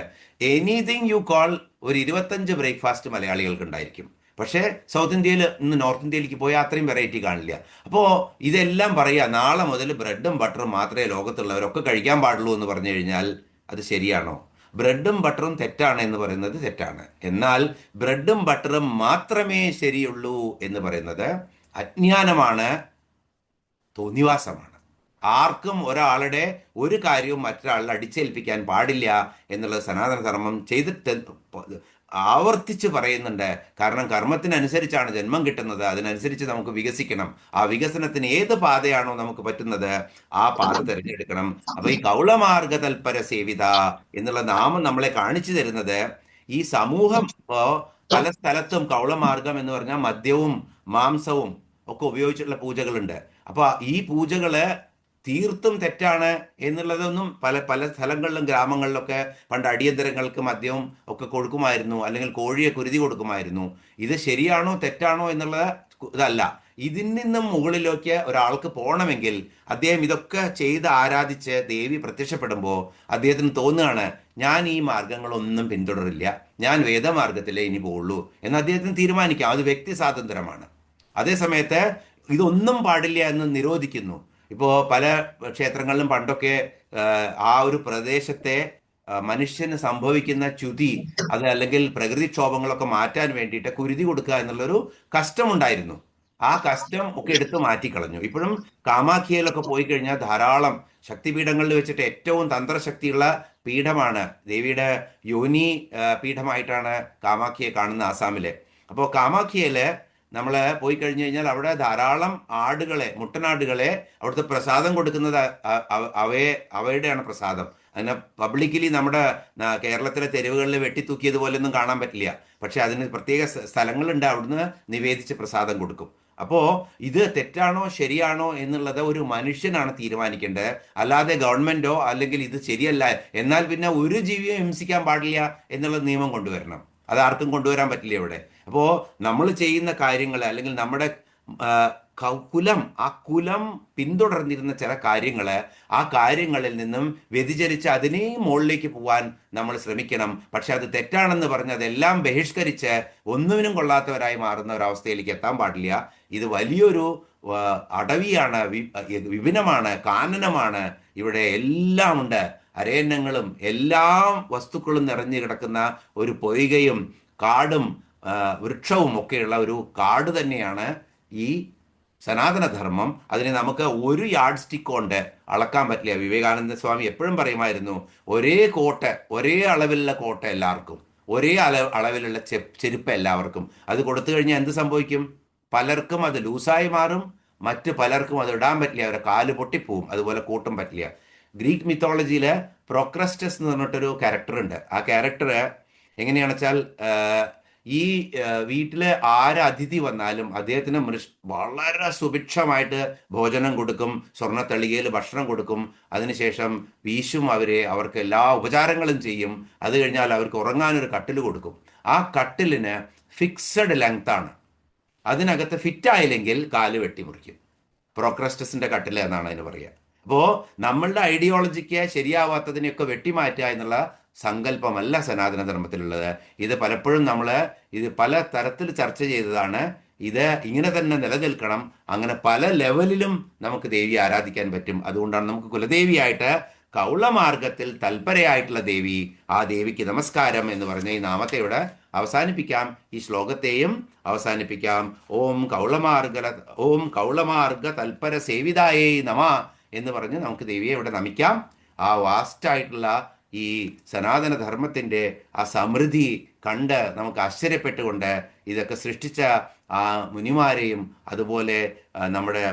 എനിത്തിങ് യു കോൾ. ഒരു 25 ബ്രേക്ക്ഫാസ്റ്റ് മലയാളികൾക്ക് ഉണ്ടായിരിക്കും. പക്ഷേ സൗത്ത് ഇന്ത്യയിൽ ഇന്ന് നോർത്ത് ഇന്ത്യയിലേക്ക് പോയാൽ അത്രയും വെറൈറ്റി കാണില്ല. അപ്പോൾ ഇതെല്ലാം പറയുക നാളെ മുതൽ ബ്രെഡും ബട്ടറും മാത്രമേ ലോകത്തുള്ളവരൊക്കെ കഴിക്കാൻ പാടുള്ളൂ എന്ന് പറഞ്ഞു കഴിഞ്ഞാൽ അത് ശരിയാണോ? ബ്രെഡും ബട്ടറും തെറ്റാണ് എന്ന് പറയുന്നത് തെറ്റാണ്. എന്നാൽ ബ്രെഡും ബട്ടറും മാത്രമേ ശരിയുള്ളൂ എന്ന് പറയുന്നത് അജ്ഞാനമാണ്, തോന്നിവാസമാണ്. ആർക്കും ഒരാളുടെ ഒരു കാര്യവും മറ്റൊരാളിൽ അടിച്ചേൽപ്പിക്കാൻ പാടില്ല എന്നുള്ളത് സനാതന ധർമ്മം ചെയ്തിട്ട് ആവർത്തിച്ച് പറയുന്നുണ്ട്. കാരണം കർമ്മത്തിനനുസരിച്ചാണ് ജന്മം കിട്ടുന്നത്, അതിനനുസരിച്ച് നമുക്ക് വികസിക്കണം. ആ വികസനത്തിന് ഏത് പാതയാണോ നമുക്ക് പറ്റുന്നത് ആ പാത തിരഞ്ഞെടുക്കണം. അപ്പൊ ഈ കൗളമാർഗ തൽപര സേവിത എന്നുള്ള നാമം നമ്മളെ കാണിച്ചു തരുന്നത് ഈ സമൂഹം ഇപ്പോ പല സ്ഥലത്തും കൗളമാർഗം എന്ന് പറഞ്ഞാൽ മദ്യവും മാംസവും ഒക്കെ ഉപയോഗിച്ചിട്ടുള്ള പൂജകളുണ്ട്. അപ്പൊ ഈ പൂജകള് തീർത്തും തെറ്റാണ് എന്നുള്ളതൊന്നും പല പല സ്ഥലങ്ങളിലും ഗ്രാമങ്ങളിലൊക്കെ പണ്ട് അടിയന്തരങ്ങൾക്ക് മദ്യവും ഒക്കെ കൊടുക്കുമായിരുന്നു, അല്ലെങ്കിൽ കോഴിയെ കുരുതി കൊടുക്കുമായിരുന്നു. ഇത് ശരിയാണോ തെറ്റാണോ എന്നുള്ളത് ഇതല്ല. ഇതിൽ നിന്നും മുകളിലേക്ക് ഒരാൾക്ക് പോകണമെങ്കിൽ അദ്ദേഹം ഇതൊക്കെ ചെയ്ത് ആരാധിച്ച് ദേവി പ്രത്യക്ഷപ്പെടുമ്പോൾ അദ്ദേഹത്തിന് തോന്നുകയാണ് ഞാൻ ഈ മാർഗങ്ങളൊന്നും പിന്തുടരില്ല, ഞാൻ വേദമാർഗത്തിലേ ഇനി പോവുള്ളൂ എന്ന് അദ്ദേഹത്തിന് തീരുമാനിക്കാം. അത് വ്യക്തി സ്വാതന്ത്ര്യമാണ്. അതേസമയത്ത് ഇതൊന്നും പാടില്ല എന്ന് നിരോധിക്കുന്നു. ഇപ്പോൾ പല ക്ഷേത്രങ്ങളിലും പണ്ടൊക്കെ ആ ഒരു പ്രദേശത്തെ മനുഷ്യന് സംഭവിക്കുന്ന ച്യുതി അത് അല്ലെങ്കിൽ പ്രകൃതിക്ഷോഭങ്ങളൊക്കെ മാറ്റാൻ വേണ്ടിയിട്ട് കുരുതി കൊടുക്കുക എന്നുള്ളൊരു കഷ്ടമുണ്ടായിരുന്നു. ആ കഷ്ടം ഒക്കെ എടുത്തു മാറ്റിക്കളഞ്ഞു. ഇപ്പോഴും കാമാഖ്യയിലൊക്കെ പോയി കഴിഞ്ഞാൽ ധാരാളം ശക്തിപീഠങ്ങളിൽ വെച്ചിട്ട് ഏറ്റവും തന്ത്രശക്തിയുള്ള പീഠമാണ് ദേവിയുടെ യോനി പീഠമായിട്ടാണ് കാമാഖ്യയെ കാണുന്ന ആസാമിലെ. അപ്പോൾ കാമാഖ്യയില് നമ്മൾ പോയി കഴിഞ്ഞു കഴിഞ്ഞാൽ അവിടെ ധാരാളം ആടുകളെ, മുട്ടനാടുകളെ അവിടുത്തെ പ്രസാദം കൊടുക്കുന്നത് അവയുടെയാണ് പ്രസാദം. അതിനെ പബ്ലിക്കലി നമ്മുടെ കേരളത്തിലെ തെരുവുകളിൽ വെട്ടിത്തൂക്കിയതുപോലെയൊന്നും കാണാൻ പറ്റില്ല. പക്ഷെ അതിന് പ്രത്യേക സ്ഥലങ്ങളുണ്ട്, അവിടുന്ന് നിവേദിച്ച് പ്രസാദം കൊടുക്കും. അപ്പോൾ ഇത് തെറ്റാണോ ശരിയാണോ എന്നുള്ളത് ഒരു മനുഷ്യനാണ് തീരുമാനിക്കേണ്ടത്, അല്ലാതെ ഗവൺമെന്റോ അല്ലെങ്കിൽ ഇത് ശരിയല്ല എന്നാൽ പിന്നെ ഒരു ജീവിയെ ഹിംസിക്കാൻ പാടില്ല എന്നുള്ള നിയമം കൊണ്ടുവരണം. അതാർക്കും കൊണ്ടുവരാൻ പറ്റില്ല ഇവിടെ. അപ്പോൾ നമ്മൾ ചെയ്യുന്ന കാര്യങ്ങൾ അല്ലെങ്കിൽ നമ്മുടെ കുലം, ആ കുലം പിന്തുടർന്നിരുന്ന ചില കാര്യങ്ങൾ, ആ കാര്യങ്ങളിൽ നിന്നും വ്യതിചലിച്ച് അതിനെയും മുകളിലേക്ക് പോകാൻ നമ്മൾ ശ്രമിക്കണം. പക്ഷെ അത് തെറ്റാണെന്ന് പറഞ്ഞ് അതെല്ലാം ബഹിഷ്കരിച്ച് ഒന്നിനും കൊള്ളാത്തവരായി മാറുന്ന ഒരവസ്ഥയിലേക്ക് എത്താൻ പാടില്ല. ഇത് വലിയൊരു അടവിയാണ്, വിപിനമാണ്, കാനനമാണ്. ഇവിടെ എല്ലാം ഉണ്ട്, അരയന്നങ്ങളും എല്ലാ വസ്തുക്കളും നിറഞ്ഞു കിടക്കുന്ന ഒരു പൊയ്കയും കാടും വൃക്ഷവും ഒക്കെയുള്ള ഒരു കാട് തന്നെയാണ് ഈ സനാതനധർമ്മം. അതിനെ നമുക്ക് ഒരു യാർഡ് സ്റ്റിക്ക് കൊണ്ട് അളക്കാൻ പറ്റില്ല. വിവേകാനന്ദ സ്വാമി എപ്പോഴും പറയുമായിരുന്നു, ഒരേ കോട്ട്, ഒരേ അളവിലുള്ള കോട്ട് എല്ലാവർക്കും, ഒരേ അളവിലുള്ള ചെരുപ്പ് എല്ലാവർക്കും. അത് കൊടുത്തു കഴിഞ്ഞാൽ എന്ത് സംഭവിക്കും? പലർക്കും അത് ലൂസായി മാറും, മറ്റ് പലർക്കും അത് ഇടാൻ പറ്റില്ല, അവരെ കാല് പൊട്ടിപ്പോവും. അതുപോലെ കൂട്ടും പറ്റില്ല. ഗ്രീക്ക് മിത്തോളജിയിൽ പ്രോക്രസ്റ്റസ് എന്ന് പറഞ്ഞിട്ടൊരു ക്യാരക്ടർ ഉണ്ട്. ആ ക്യാരക്ടർ എങ്ങനെയാണെന്ന് വെച്ചാൽ ഈ വീട്ടിലെ അതിഥി വന്നാലും അദ്ദേഹത്തിന് വളരെ സുഭിക്ഷമായിട്ട് ഭോജനം കൊടുക്കും, സ്വർണ്ണത്തളികയിൽ ഭക്ഷണം കൊടുക്കും, അതിനുശേഷം വീശും അവർക്ക് എല്ലാ ഉപചാരങ്ങളും ചെയ്യും. അത് കഴിഞ്ഞാൽ അവർക്ക് ഉറങ്ങാനൊരു കട്ടിൽ കൊടുക്കും. ആ കട്ടിലിന് ഫിക്സഡ് ലെങ്താണ്. അതിനകത്ത് ഫിറ്റായില്ലെങ്കിൽ കാല് വെട്ടിമുറിക്കും. പ്രോക്രസ്റ്റസിന്റെ കട്ടിൽ എന്നാണ് അതിന് പറയുക. അപ്പോൾ നമ്മളുടെ ഐഡിയോളജിക്ക് ശരിയാവാത്തതിനെയൊക്കെ വെട്ടിമാറ്റുക എന്നുള്ള സങ്കല്പമല്ല സനാതനധർമ്മത്തിലുള്ളത്. ഇത് പലപ്പോഴും ഇത് പല തരത്തിൽ ചർച്ച ചെയ്തതാണ്. ഇത് ഇങ്ങനെ തന്നെ നിലനിൽക്കണം. അങ്ങനെ പല ലെവലിലും നമുക്ക് ദേവിയെ ആരാധിക്കാൻ പറ്റും. അതുകൊണ്ടാണ് നമുക്ക് കുലദേവിയായിട്ട് കൗളമാർഗത്തിൽ തൽപരയായിട്ടുള്ള ദേവി, ആ ദേവിക്ക് നമസ്കാരം എന്ന് പറഞ്ഞ ഈ നാമത്തെ ഇവിടെ അവസാനിപ്പിക്കാം. ഈ ശ്ലോകത്തെയും അവസാനിപ്പിക്കാം. ഓം കൗളമാർഗ തൽപര സേവിതായേ നമ എന്ന് പറഞ്ഞ് നമുക്ക് ദേവിയെ ഇവിടെ നമിക്കാം. ആ വാസ്റ്റായിട്ടുള്ള ഈ സനാതനധർമ്മത്തിൻ്റെ ആ സമൃദ്ധി കണ്ട് നമുക്ക് ആശ്ചര്യപ്പെട്ടുകൊണ്ട് ഇതൊക്കെ സൃഷ്ടിച്ച ആ മുനിമാരെയും അതുപോലെ നമ്മുടെ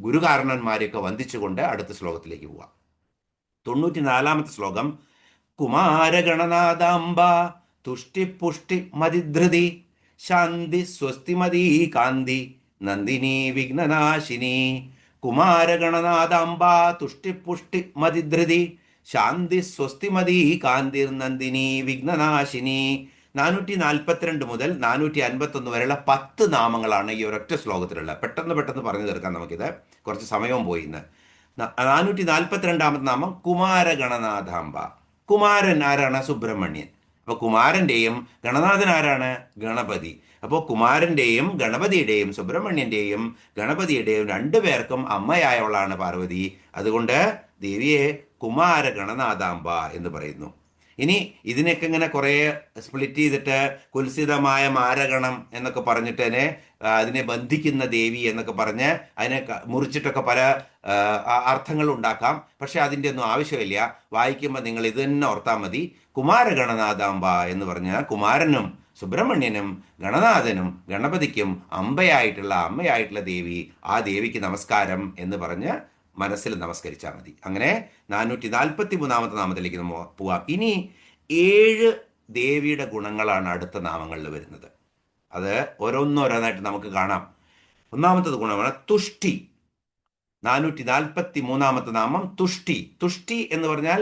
ഗുരുകാരണന്മാരെയൊക്കെ വന്ദിച്ചുകൊണ്ട് അടുത്ത ശ്ലോകത്തിലേക്ക് പോവാം. 94-ാമത്തെ ശ്ലോകം. കുമാരഗണനാഥാംബ തുഷ്ടിപുഷ്ടി മതിധൃതി ശാന്തി സ്വസ്തിമതീ കാന്തി നന്ദിനി വിഘ്നനാശിനി. കുമാരഗണനാഥാംബ തുഷ്ടിപുഷ്ടി മതിധൃതി ശാന്തി സ്വസ്തിമതീ കാന്തിർ നന്ദിനി വിഘ്നനാശിനി. 442 മുതൽ 451 വരെയുള്ള 10 നാമങ്ങളാണ് ഈ ഒരൊറ്റ ശ്ലോകത്തിലുള്ള. പെട്ടെന്ന് പെട്ടെന്ന് പറഞ്ഞു തീർക്കാം നമുക്കിത്, കുറച്ച് സമയവും പോയി ഇന്ന്. 442 നാമം കുമാരഗണനാഥാംബ. കുമാരൻ ആരാണ്? സുബ്രഹ്മണ്യൻ. അപ്പോൾ കുമാരൻ്റെയും ഗണനാഥൻ ആരാണ്? ഗണപതി. അപ്പോൾ കുമാരൻ്റെയും ഗണപതിയുടെയും സുബ്രഹ്മണ്യൻ്റെയും ഗണപതിയുടെയും രണ്ടുപേർക്കും അമ്മയായവളാണ് പാർവതി. അതുകൊണ്ട് ദേവിയെ കുമാരഗണനാഥാംബ എന്ന് പറയുന്നു. ഇനി ഇതിനൊക്കെ ഇങ്ങനെ കുറേ സ്പ്ലിറ്റ് ചെയ്തിട്ട് കുൽസിതമായ മാരഗണം എന്നൊക്കെ പറഞ്ഞിട്ട് തന്നെ അതിനെ ബന്ധിക്കുന്ന ദേവി എന്നൊക്കെ പറഞ്ഞ് അതിനെ മുറിച്ചിട്ടൊക്കെ പല അർത്ഥങ്ങൾ ഉണ്ടാക്കാം. പക്ഷെ അതിൻ്റെ ഒന്നും ആവശ്യമില്ല. വായിക്കുമ്പോൾ നിങ്ങൾ ഇത് തന്നെ ഓർത്താൽ മതി. കുമാരഗണനാഥാംബ എന്ന് പറഞ്ഞാൽ കുമാരനും സുബ്രഹ്മണ്യനും ഗണനാഥനും ഗണപതിക്കും അമ്മയായിട്ടുള്ള ദേവി, ആ ദേവിക്ക് നമസ്കാരം എന്ന് പറഞ്ഞ് മനസ്സിൽ നമസ്കരിച്ചാൽ മതി. അങ്ങനെ 443 നാമത്തിലേക്ക് പോവാം. ഇനി 7 ദേവിയുടെ ഗുണങ്ങളാണ് അടുത്ത നാമങ്ങളിൽ വരുന്നത്. അത് ഓരോന്നോരോന്നായിട്ട് നമുക്ക് കാണാം. ഒന്നാമത്തത് ഗുണമാണ് തുഷ്ടി. 443 നാമം തുഷ്ടി. തുഷ്ടി എന്ന് പറഞ്ഞാൽ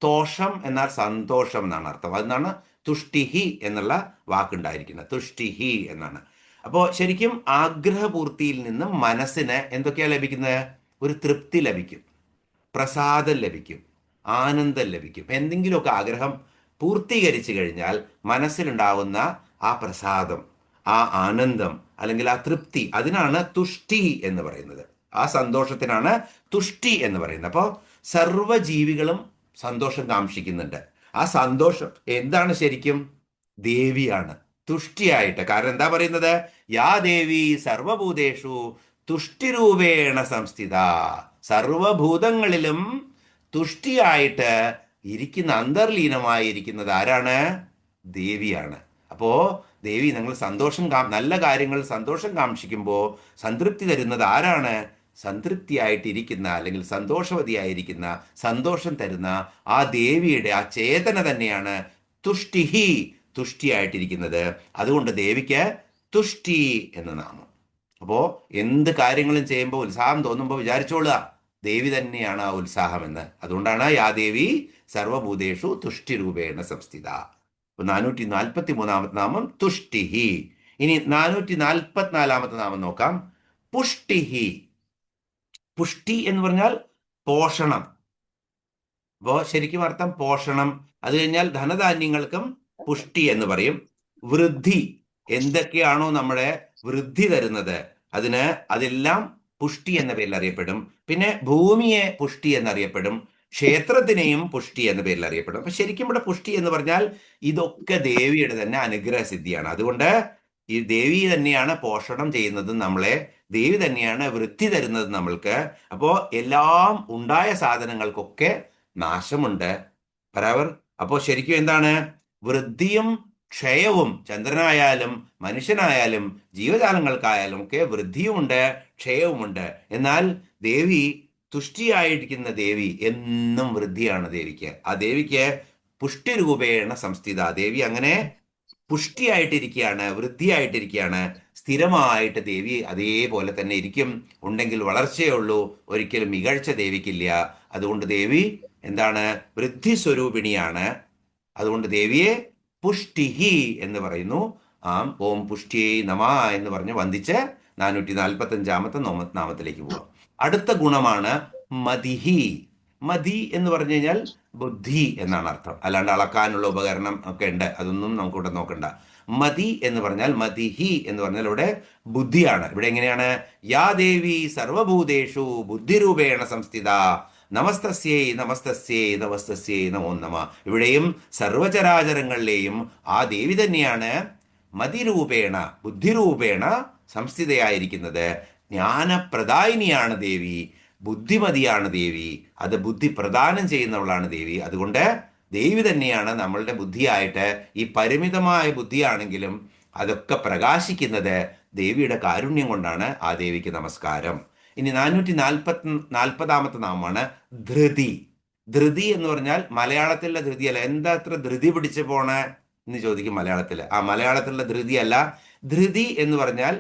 തോഷം എന്നാൽ സന്തോഷം എന്നാണ് അർത്ഥം. അതിനാണ് തുഷ്ടിഹി എന്നുള്ള വാക്കുണ്ടായിരിക്കുന്നത്. തുഷ്ടിഹി എന്നാണ്. അപ്പോൾ ശരിക്കും ആഗ്രഹപൂർത്തിയിൽ നിന്നും മനസ്സിന് എന്തൊക്കെയാണ് ലഭിക്കുന്നത്? ഒരു തൃപ്തി ലഭിക്കും, പ്രസാദം ലഭിക്കും, ആനന്ദം ലഭിക്കും. എന്തെങ്കിലുമൊക്കെ ആഗ്രഹം പൂർത്തീകരിച്ചു കഴിഞ്ഞാൽ മനസ്സിലുണ്ടാവുന്ന ആ പ്രസാദം, ആ ആനന്ദം അല്ലെങ്കിൽ ആ തൃപ്തി, അതിനാണ് തുഷ്ടി എന്ന് പറയുന്നത്. ആ സന്തോഷത്തിനാണ് തുഷ്ടി എന്ന് പറയുന്നത്. അപ്പോൾ സർവ്വജീവികളും സന്തോഷം കാക്ഷിക്കുന്നുണ്ട്. ആ സന്തോഷം എന്താണ്? ശരിക്കും ദേവിയാണ് തുഷ്ടിയായിട്ട്. കാരണം എന്താ പറയുന്നത്? യാ ദേവി സർവഭൂതേഷു തുഷ്ടിരൂപേണ സംസ്ഥിത. സർവഭൂതങ്ങളിലും തുഷ്ടിയായിട്ട് ഇരിക്കുന്ന, അന്തർലീനമായിരിക്കുന്നത് ആരാണ്? ദേവിയാണ്. അപ്പോൾ ദേവി നിങ്ങൾ നല്ല കാര്യങ്ങൾ സന്തോഷം കാക്ഷിക്കുമ്പോൾ സംതൃപ്തി തരുന്നത് ആരാണ്? സംതൃപ്തിയായിട്ടിരിക്കുന്ന അല്ലെങ്കിൽ സന്തോഷവതിയായിരിക്കുന്ന, സന്തോഷം തരുന്ന ആ ദേവിയുടെ ആ ചേതന തന്നെയാണ് തുഷ്ടിഹി, തുഷ്ടിയായിട്ടിരിക്കുന്നത്. അതുകൊണ്ട് ദേവിക്ക് തുഷ്ടി എന്ന നാമം. അപ്പോൾ എന്ത് കാര്യങ്ങളും ചെയ്യുമ്പോൾ ഉത്സാഹം തോന്നുമ്പോൾ വിചാരിച്ചോളുക ദേവി തന്നെയാണ് ആ ഉത്സാഹമെന്ന്. അതുകൊണ്ടാണ് യാ ദേവി സർവഭൂതേഷു തുഷ്ടിരൂപേണ സംസ്ഥിത. 443 നാമം തുഷ്ടിഹി. ഇനി 444 നാമം നോക്കാം. പുഷ്ടിഹി. പുഷ്ടി എന്ന് പറഞ്ഞാൽ പോഷണം. അപ്പോൾ ശരിക്കും അർത്ഥം പോഷണം. അത് കഴിഞ്ഞാൽ ധനധാന്യങ്ങൾക്കും പുഷ്ടി എന്ന് പറയും. വൃദ്ധി, എന്തൊക്കെയാണോ നമ്മുടെ വൃദ്ധി തരുന്നത് അതെല്ലാം പുഷ്ടി എന്ന പേരിൽ അറിയപ്പെടും. പിന്നെ ഭൂമിയെ പുഷ്ടി എന്നറിയപ്പെടും. ക്ഷേത്രത്തിനെയും പുഷ്ടി എന്ന പേരിൽ അറിയപ്പെടും. അപ്പൊ ശരിക്കും ഇവിടെ പുഷ്ടി എന്ന് പറഞ്ഞാൽ ഇതൊക്കെ ദേവിയുടെ തന്നെ അനുഗ്രഹ സിദ്ധിയാണ്. അതുകൊണ്ട് ഈ ദേവി തന്നെയാണ് പോഷണം ചെയ്യുന്നത് നമ്മളെ, ദേവി തന്നെയാണ് വൃദ്ധി തരുന്നത് നമ്മൾക്ക്. അപ്പോൾ എല്ലാം ഉണ്ടായ സാധനങ്ങൾക്കൊക്കെ നാശമുണ്ട്. ബരാബർ. അപ്പോൾ ശരിക്കും എന്താണ്? വൃദ്ധിയും ക്ഷയവും, ചന്ദ്രനായാലും മനുഷ്യനായാലും ജീവജാലങ്ങൾക്കായാലും ഒക്കെ വൃദ്ധിയുമുണ്ട് ക്ഷയവുമുണ്ട്. എന്നാൽ ദേവി തുഷ്ടിയായിരിക്കുന്ന ദേവി എന്നും വൃദ്ധിയാണ് ദേവിക്ക്. ആ ദേവിക്ക് പുഷ്ടിരൂപേണ സംസ്ഥിത. ദേവി അങ്ങനെ പുഷ്ടിയായിട്ടിരിക്കുകയാണ്, വൃദ്ധിയായിട്ടിരിക്കുകയാണ്. സ്ഥിരമായിട്ട് ദേവി അതേപോലെ തന്നെ ഇരിക്കും. ഉണ്ടെങ്കിൽ വളർച്ചയേ ഉള്ളൂ, ഒരിക്കലും മികഴ്ച ദേവിക്കില്ല. അതുകൊണ്ട് ദേവി എന്താണ്? വൃദ്ധി സ്വരൂപിണിയാണ്. അതുകൊണ്ട് ദേവിയെ പുഷ്ടിഹി എന്ന് പറയുന്നു. ഓം പുഷ്ടിയേ നമ എന്ന് പറഞ്ഞ് വന്ദിച്ച് 445 നാമത്തിലേക്ക് പോവാം. അടുത്ത ഗുണമാണ് മതിഹി. മതി എന്ന് പറഞ്ഞു കഴിഞ്ഞാൽ ബുദ്ധി എന്നാണ് അർത്ഥം. അല്ലാണ്ട് അളക്കാനുള്ള ഉപകരണം ഒക്കെ ഉണ്ട്, അതൊന്നും നമുക്കിവിടെ നോക്കണ്ട. മതി എന്ന് പറഞ്ഞാൽ, മതിഹി എന്ന് പറഞ്ഞാൽ ഇവിടെ ബുദ്ധിയാണ്. ഇവിടെ എങ്ങനെയാണ്? യാ ദേവി സർവഭൂതേഷു ബുദ്ധിരൂപേണ സംസ്ഥിത നമസ്തസ്യേ നമസ്തസ്യേ നമസ്തസ്യേ നമോ നമ. ഇവിടെയും സർവചരാചരങ്ങളിലെയും ആ ദേവി തന്നെയാണ് മതിരൂപേണ, ബുദ്ധിരൂപേണ സംസ്ഥിതയായിരിക്കുന്നത്. ജ്ഞാനപ്രദായിനിയാണ് ദേവി, ബുദ്ധിമതിയാണ് ദേവി, അത് ബുദ്ധി പ്രദാനം ചെയ്യുന്നവളാണ് ദേവി. അതുകൊണ്ട് ദേവി തന്നെയാണ് നമ്മളുടെ ബുദ്ധിയായിട്ട്. ഈ പരിമിതമായ ബുദ്ധിയാണെങ്കിലും അതൊക്കെ പ്രകാശിക്കുന്നത് ദേവിയുടെ കാരുണ്യം കൊണ്ടാണ്. ആ ദേവിക്ക് നമസ്കാരം. ഇനി 440 നാമമാണ് ധൃതി. ധൃതി എന്ന് പറഞ്ഞാൽ മലയാളത്തിലുള്ള ധൃതിയല്ല. എന്താ അത്ര ധൃതി പിടിച്ച് പോണേ എന്ന് ചോദിക്കും മലയാളത്തിൽ. മലയാളത്തിലുള്ള ധൃതിയല്ല. ധൃതി എന്ന് പറഞ്ഞാൽ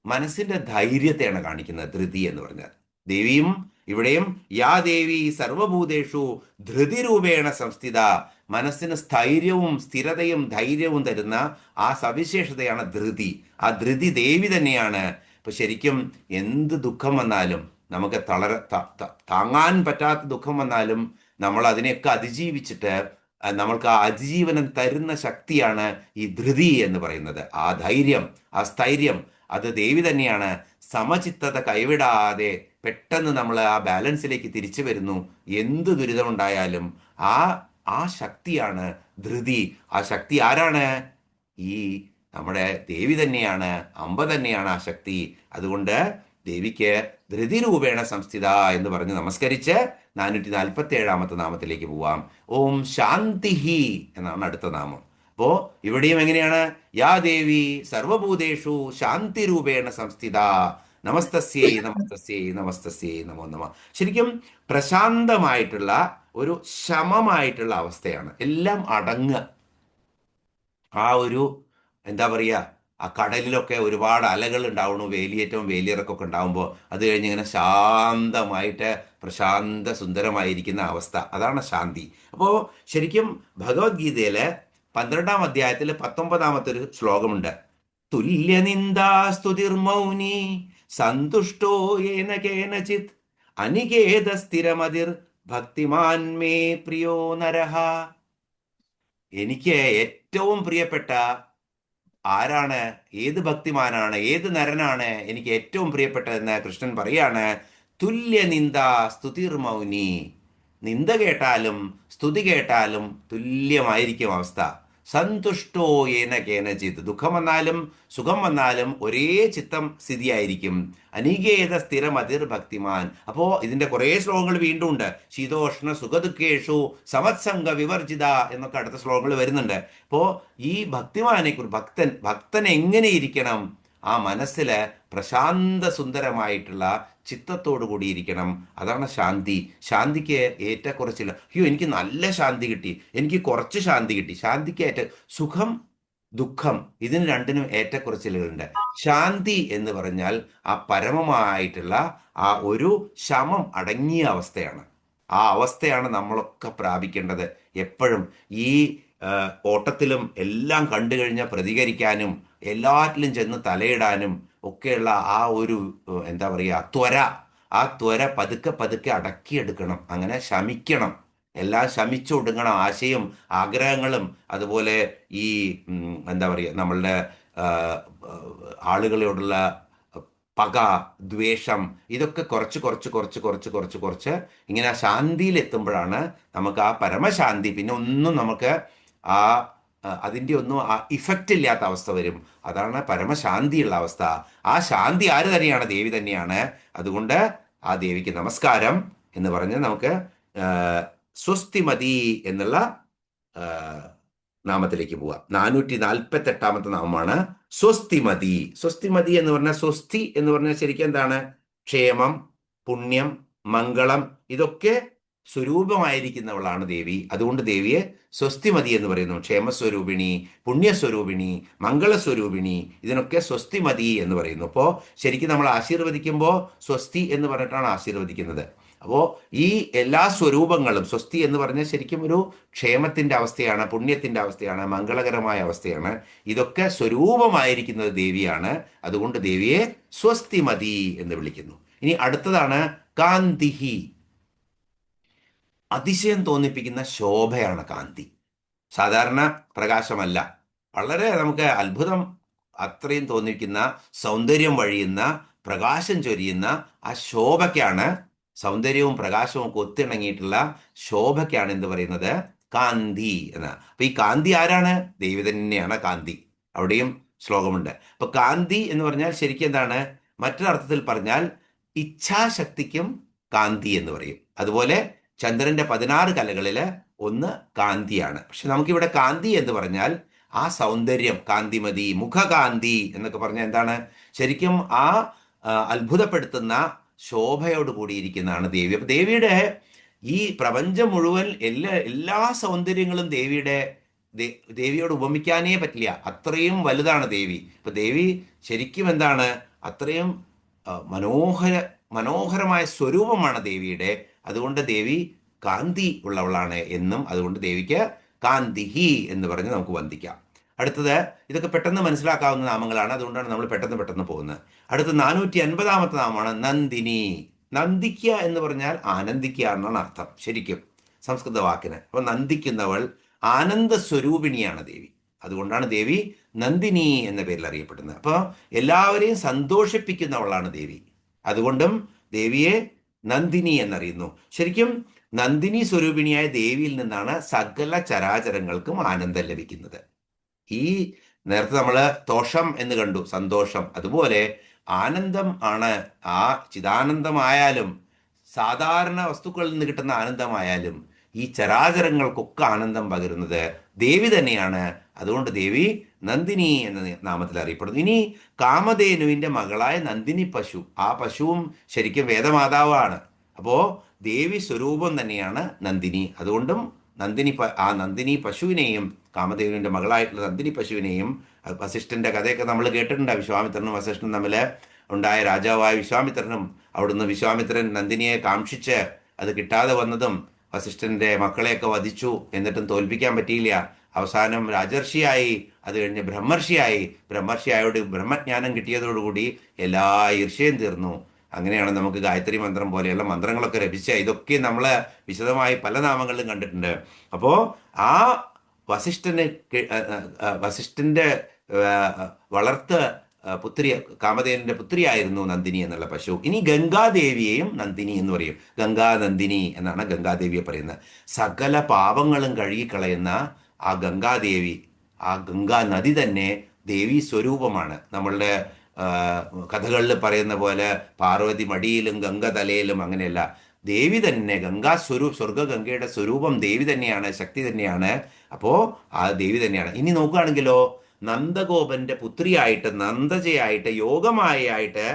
മനസ്സിന്റെ ധൈര്യത്തെയാണ് കാണിക്കുന്നത്. ധൃതി എന്ന് പറഞ്ഞാൽ ദേവിയും ഇവിടെയും യാ ദേവി സർവഭൂതേഷു ധൃതിരൂപേണ സംസ്ഥിത, മനസ്സിന് സ്ഥൈര്യവും സ്ഥിരതയും ധൈര്യവും തരുന്ന ആ സവിശേഷതയാണ് ധൃതി. ആ ധൃതി ദേവി തന്നെയാണ്. ഇപ്പൊ ശരിക്കും എന്ത് ദുഃഖം വന്നാലും, നമുക്ക് താങ്ങാൻ പറ്റാത്ത ദുഃഖം വന്നാലും നമ്മൾ അതിനെയൊക്കെ അതിജീവിച്ചിട്ട് നമ്മൾക്ക് ആ അതിജീവനം തരുന്ന ശക്തിയാണ് ഈ ധൃതി എന്ന് പറയുന്നത്. ആ ധൈര്യം, ആ സ്ഥൈര്യം, അത് ദേവി തന്നെയാണ്. സമചിത്തത കൈവിടാതെ പെട്ടെന്ന് നമ്മൾ ആ ബാലൻസിലേക്ക് തിരിച്ചു വരുന്നു. എന്ത് ദുരിതമുണ്ടായാലും ആ ആ ശക്തിയാണ് ധൃതി. ആ ശക്തി ആരാണ്? ഈ നമ്മുടെ ദേവി തന്നെയാണ്, അമ്പ തന്നെയാണ് ആ ശക്തി. അതുകൊണ്ട് ദേവിക്ക് ധൃതിരൂപേണ സംസ്ഥിത എന്ന് പറഞ്ഞ് നമസ്കരിച്ച് 447 നാമത്തിലേക്ക് പോവാം. ഓം ശാന്തിഹി എന്നാണ് അടുത്ത നാമം. അപ്പോ ഇവിടെയും എങ്ങനെയാണ്? യാ ദേവി സർവഭൂതേഷു ശാന്തിരൂപേണ സംസ്ഥിത, നമസ്തസ്യൈ നമസ്തസ്യൈ നമസ്തസ്യൈ നമോ നമ. ശരിക്കും പ്രശാന്തമായിട്ടുള്ള ഒരു ശമമായിട്ടുള്ള അവസ്ഥയാണ്. എല്ലാം അടങ്ങുക. ആ ഒരു എന്താ പറയുക, ആ കടലിലൊക്കെ ഒരുപാട് അലകൾ ഉണ്ടാവണു, വേലിയേറ്റവും വേലിയിറക്കമൊക്കെ ഉണ്ടാവുമ്പോൾ അത് കഴിഞ്ഞ് ഇങ്ങനെ ശാന്തമായിട്ട് പ്രശാന്ത സുന്ദരമായിരിക്കുന്ന അവസ്ഥ, അതാണ് ശാന്തി. അപ്പോൾ ശരിക്കും ഭഗവത്ഗീതയിലെ 12-ാം അധ്യായത്തിൽ 19-ാമത്തെ ഒരു ശ്ലോകമുണ്ട്. തുല്യനിന്ദാസ്തുതിർമൗനി സന്തുഷ്ടോ യേന കേനചിത് അനികേത സ്ഥിരമതിർ ഭക്തിമാൻ മേ പ്രിയോ നരഹ. എനിക്ക് ഏറ്റവും പ്രിയപ്പെട്ട ആരാണ്? ഏത് ഭക്തിമാനാണ്, ഏത് നരനാണ് എനിക്ക് ഏറ്റവും പ്രിയപ്പെട്ടതെന്ന് കൃഷ്ണൻ പറയാണ്. തുല്യനിന്ദ സ്തുതിർമൗനി. നിന്ദ കേട്ടാലും സ്തുതി കേട്ടാലും തുല്യമായിരിക്കും അവസ്ഥ. സന്തുഷ്ടോ ഏന കേനചിത്. ദുഃഖം വന്നാലും സുഖം വന്നാലും ഒരേ ചിത്തം സ്ഥിതിയായിരിക്കും. അനികേത സ്ഥിരമതിർ ഭക്തിമാൻ. അപ്പോൾ ഇതിന്റെ കുറേ ശ്ലോകങ്ങൾ വീണ്ടും ഉണ്ട്. ശീതോഷ്ണ സുഖദുഃഖേഷു സമത്സംഗ വിവർജിത എന്നൊക്കെ അടുത്ത ശ്ലോകങ്ങൾ വരുന്നുണ്ട്. അപ്പോൾ ഈ ഭക്തിമാനെ കുറിച്ച്, ഭക്തൻ എങ്ങനെ ഇരിക്കണം? ആ മനസ്സില് പ്രശാന്ത സുന്ദരമായിട്ടുള്ള ചിത്തത്തോടു കൂടിയിരിക്കണം. അതാണ് ശാന്തി. ശാന്തിക്ക് ഏറ്റക്കുറച്ചില്ല. അയ്യോ എനിക്ക് നല്ല ശാന്തി കിട്ടി, എനിക്ക് കുറച്ച് ശാന്തി കിട്ടി. ശാന്തിക്ക് സുഖം ദുഃഖം ഇതിന് രണ്ടിനും ഏറ്റക്കുറച്ചിലുകളുണ്ട്. ശാന്തി എന്ന് പറഞ്ഞാൽ ആ പരമമായിട്ടുള്ള ആ ഒരു ശമം അടങ്ങിയ അവസ്ഥയാണ്. ആ അവസ്ഥയാണ് നമ്മളൊക്കെ പ്രാപിക്കേണ്ടത് എപ്പോഴും. ഈ ഓട്ടത്തിലും എല്ലാം കണ്ടു കഴിഞ്ഞാൽ പ്രതികരിക്കാനും എല്ലാറ്റിലും ചെന്ന് തലയിടാനും ഒക്കെയുള്ള ആ ഒരു എന്താ പറയുക ആ ത്വര പതുക്കെ പതുക്കെ അടക്കിയെടുക്കണം. അങ്ങനെ ശമിക്കണം, എല്ലാം ശമിച്ചൊടുങ്ങണം. ആശയും ആഗ്രഹങ്ങളും അതുപോലെ ഈ എന്താ പറയുക നമ്മളുടെ ആളുകളോടുള്ള പക, ദ്വേഷം, ഇതൊക്കെ കുറച്ച് കുറച്ച് കുറച്ച് കുറച്ച് കുറച്ച് കുറച്ച് ഇങ്ങനെ ശാന്തിയിൽ എത്തുമ്പോഴാണ് നമുക്ക് ആ പരമശാന്തി. പിന്നെ ഒന്നും നമുക്ക് അതിൻ്റെ ഒന്നും ആ ഇഫക്റ്റ് ഇല്ലാത്ത അവസ്ഥ വരും. അതാണ് പരമശാന്തിയുള്ള അവസ്ഥ. ആ ശാന്തി ആര് തന്നെയാണ്? ദേവി തന്നെയാണ്. അതുകൊണ്ട് ആ ദേവിക്ക് നമസ്കാരം എന്ന് പറഞ്ഞ് നമുക്ക് സ്വസ്തിമതി എന്നുള്ള നാമത്തിലേക്ക് പോവാം. 448-ാമത്തെ നാമമാണ് സ്വസ്തിമതി. സ്വസ്തിമതി എന്ന് പറഞ്ഞാൽ, സ്വസ്തി എന്ന് പറഞ്ഞാൽ ശരിക്കും എന്താണ്? ക്ഷേമം, പുണ്യം, മംഗളം ഇതൊക്കെ സ്വരൂപമായിരിക്കുന്നവളാണ് ദേവി. അതുകൊണ്ട് ദേവിയെ സ്വസ്തിമതി എന്ന് പറയുന്നു. ക്ഷേമസ്വരൂപിണി, പുണ്യസ്വരൂപിണി, മംഗളസ്വരൂപിണി, ഇതിനൊക്കെ സ്വസ്തിമതി എന്ന് പറയുന്നു. അപ്പോൾ ശരിക്കും നമ്മൾ ആശീർവദിക്കുമ്പോൾ സ്വസ്തി എന്ന് പറഞ്ഞിട്ടാണ് ആശീർവദിക്കുന്നത്. അപ്പോൾ ഈ എല്ലാ സ്വരൂപങ്ങളും, സ്വസ്തി എന്ന് പറഞ്ഞാൽ ശരിക്കും ഒരു ക്ഷേമത്തിൻ്റെ അവസ്ഥയാണ്, പുണ്യത്തിൻ്റെ അവസ്ഥയാണ്, മംഗളകരമായ അവസ്ഥയാണ്. ഇതൊക്കെ സ്വരൂപമായിരിക്കുന്നത് ദേവിയാണ്. അതുകൊണ്ട് ദേവിയെ സ്വസ്തിമതി എന്ന് വിളിക്കുന്നു. ഇനി അടുത്തതാണ് കാന്തിഹി. അതിശയം തോന്നിപ്പിക്കുന്ന ശോഭയാണ് കാന്തി. സാധാരണ പ്രകാശമല്ല, വളരെ നമുക്ക് അത്ഭുതം അത്രയും തോന്നിപ്പിക്കുന്ന സൗന്ദര്യം വഴിയുന്ന പ്രകാശം ചൊരിയുന്ന ആ ശോഭയ്ക്കാണ്, സൗന്ദര്യവും പ്രകാശവും ഒക്കെ ഒത്തിണങ്ങിയിട്ടുള്ള ശോഭയ്ക്കാണ് എന്ത് പറയുന്നത്? കാന്തി എന്ന്. അപ്പൊ ഈ കാന്തി ആരാണ്? ദേവി തന്നെയാണ് കാന്തി. അവിടെയും ശ്ലോകമുണ്ട്. അപ്പൊ കാന്തി എന്ന് പറഞ്ഞാൽ ശരിക്കും എന്താണ്? മറ്റൊരർത്ഥത്തിൽ പറഞ്ഞാൽ ഇച്ഛാശക്തിക്കും കാന്തി എന്ന് പറയും. അതുപോലെ ചന്ദ്രന്റെ 16 കലകളില് ഒന്ന് കാന്തിയാണ്. പക്ഷെ നമുക്കിവിടെ കാന്തി എന്ന് പറഞ്ഞാൽ ആ സൗന്ദര്യം, കാന്തിമതി, മുഖകാന്തി എന്നൊക്കെ പറഞ്ഞാൽ എന്താണ്? ശരിക്കും ആ അത്ഭുതപ്പെടുത്തുന്ന ശോഭയോട് കൂടിയിരിക്കുന്നതാണ് ദേവി. അപ്പൊ ദേവിയുടെ ഈ പ്രപഞ്ചം മുഴുവൻ എല്ലാ സൗന്ദര്യങ്ങളും ദേവിയോട് ഉപമിക്കാനേ പറ്റില്ല. അത്രയും വലുതാണ് ദേവി. ഇപ്പൊ ദേവി ശരിക്കും എന്താണ്? അത്രയും മനോഹരമായ സ്വരൂപമാണ് ദേവിയുടെ. അതുകൊണ്ട് ദേവി കാന്തി ഉള്ളവളാണ് എന്നും, അതുകൊണ്ട് ദേവിക്ക് കാന്തിഹി എന്ന് പറഞ്ഞ് നമുക്ക് വന്ദിക്കാം. അടുത്തത്, ഇതൊക്കെ പെട്ടെന്ന് മനസ്സിലാക്കാവുന്ന നാമങ്ങളാണ്, അതുകൊണ്ടാണ് നമ്മൾ പെട്ടെന്ന് പോകുന്നത്. അടുത്ത 450 നാമമാണ് നന്ദിനി. നന്ദിക്കുക എന്ന് പറഞ്ഞാൽ ആനന്ദിക്കുക എന്നാണ് അർത്ഥം ശരിക്കും സംസ്കൃത വാക്കിന്. അപ്പോൾ നന്ദിക്കുന്നവൾ, ആനന്ദ സ്വരൂപിണിയാണ് ദേവി. അതുകൊണ്ടാണ് ദേവി നന്ദിനി എന്ന പേരിൽ അറിയപ്പെടുന്നത്. അപ്പോൾ എല്ലാവരെയും സന്തോഷിപ്പിക്കുന്നവളാണ് ദേവി. അതുകൊണ്ടും ദേവിയെ നന്ദിനി എന്നറിയുന്നു. ശരിക്കും നന്ദിനി സ്വരൂപിണിയായ ദേവിയിൽ നിന്നാണ് സകല ചരാചരങ്ങൾക്കും ആനന്ദം ലഭിക്കുന്നത്. ഈ നേരത്തെ നമ്മൾ തോഷം എന്ന് കണ്ടു, സന്തോഷം. അതുപോലെ ആനന്ദം ആണ്. ആ ചിദാനന്ദമായാലും സാധാരണ വസ്തുക്കളിൽ നിന്ന് കിട്ടുന്ന ആനന്ദമായാലും ഈ ചരാചരങ്ങൾക്കൊക്കെ ആനന്ദം പകരുന്നത് ദേവി തന്നെയാണ്. അതുകൊണ്ട് ദേവി നന്ദിനി എന്ന നാമത്തിൽ അറിയപ്പെടുന്നു. ഇനി കാമധേനുവിൻ്റെ മകളായ നന്ദിനി പശു, ആ പശുവും ശരിക്കും വേദമാതാവാണ്. അപ്പോൾ ദേവി സ്വരൂപം തന്നെയാണ് നന്ദിനി. അതുകൊണ്ടും ആ നന്ദിനി പശുവിനെയും, കാമധേനുവിൻ്റെ മകളായിട്ടുള്ള നന്ദിനി പശുവിനെയും, വസിഷ്ഠൻ്റെ കഥയൊക്കെ നമ്മൾ കേട്ടിട്ടുണ്ട്. വിശ്വാമിത്രനും വസിഷ്ഠനും തമ്മിൽ ഉണ്ടായ രാജാവായ വിശ്വാമിത്രനും അവിടുന്ന് വിശ്വാമിത്രൻ നന്ദിനിയെ കാക്ഷിച്ച് അത് കിട്ടാതെ വന്നതും വസിഷ്ഠൻ്റെ മക്കളെയൊക്കെ വധിച്ചു, എന്നിട്ടും തോൽപ്പിക്കാൻ പറ്റിയില്ല. അവസാനം രാജർഷിയായി, അത് കഴിഞ്ഞ് ബ്രഹ്മർഷിയായോട് ബ്രഹ്മജ്ഞാനം കിട്ടിയതോടുകൂടി എല്ലാ ഈർഷ്യയും തീർന്നു. അങ്ങനെയാണ് നമുക്ക് ഗായത്രി മന്ത്രം പോലെയുള്ള മന്ത്രങ്ങളൊക്കെ ലഭിച്ച. ഇതൊക്കെ നമ്മൾ വിശദമായി പല നാമങ്ങളിലും കണ്ടിട്ടുണ്ട്. അപ്പോൾ ആ വസിഷ്ഠൻ്റെ വളർത്ത് പുത്രി, കാമധേനുവിൻ്റെ പുത്രിയായിരുന്നു നന്ദിനി എന്നുള്ള പശു. ഇനി ഗംഗാദേവിയെയും നന്ദിനി എന്ന് പറയും. ഗംഗാനന്ദിനി എന്നാണ് ഗംഗാദേവിയെ പറയുന്നത്. സകല പാപങ്ങളും കഴുകിക്കളയുന്ന ആ ഗംഗാദേവി, ആ ഗംഗാ നദി തന്നെ ദേവി സ്വരൂപമാണ്. നമ്മളുടെ കഥകളിൽ പറയുന്ന പോലെ പാർവതി മടിയിലും ഗംഗ തലയിലും അങ്ങനെയല്ല. ദേവി തന്നെ സ്വർഗ ഗംഗയുടെ സ്വരൂപം ദേവി തന്നെയാണ്, ശക്തി തന്നെയാണ്. അപ്പോൾ ആ ദേവി തന്നെയാണ്. ഇനി നോക്കുകയാണെങ്കിലോ, നന്ദഗോപന്റെ പുത്രിയായിട്ട്, നന്ദജയായിട്ട്, യോഗമായായിട്ട്,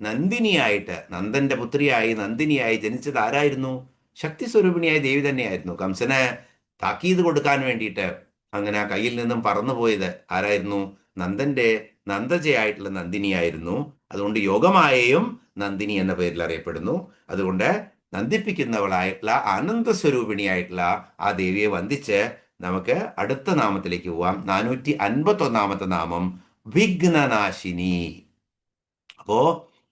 നന്ദിനിയായിട്ട്, നന്ദന്റെ പുത്രിയായി നന്ദിനിയായി ജനിച്ചത് ആരായിരുന്നു? ശക്തി സ്വരൂപിണിയായ ദേവി തന്നെയായിരുന്നു. കംസനെ താക്കീത് കൊടുക്കാൻ വേണ്ടിയിട്ട് അങ്ങനെ കയ്യിൽ നിന്നും പറന്നുപോയത് ആരായിരുന്നു? നന്ദജയായിട്ടുള്ള നന്ദിനിയായിരുന്നു. അതുകൊണ്ട് യോഗമായയും നന്ദിനി എന്ന പേരിൽ അറിയപ്പെടുന്നു. അതുകൊണ്ട് നന്ദിപ്പിക്കുന്നവളായിട്ടുള്ള ആനന്ദസ്വരൂപിണിയായിട്ടുള്ള ആ ദേവിയെ വന്ദിച്ച് നമുക്ക് അടുത്ത നാമത്തിലേക്ക് പോവാം. 451 നാമം വിഘ്നനാശിനി. അപ്പോ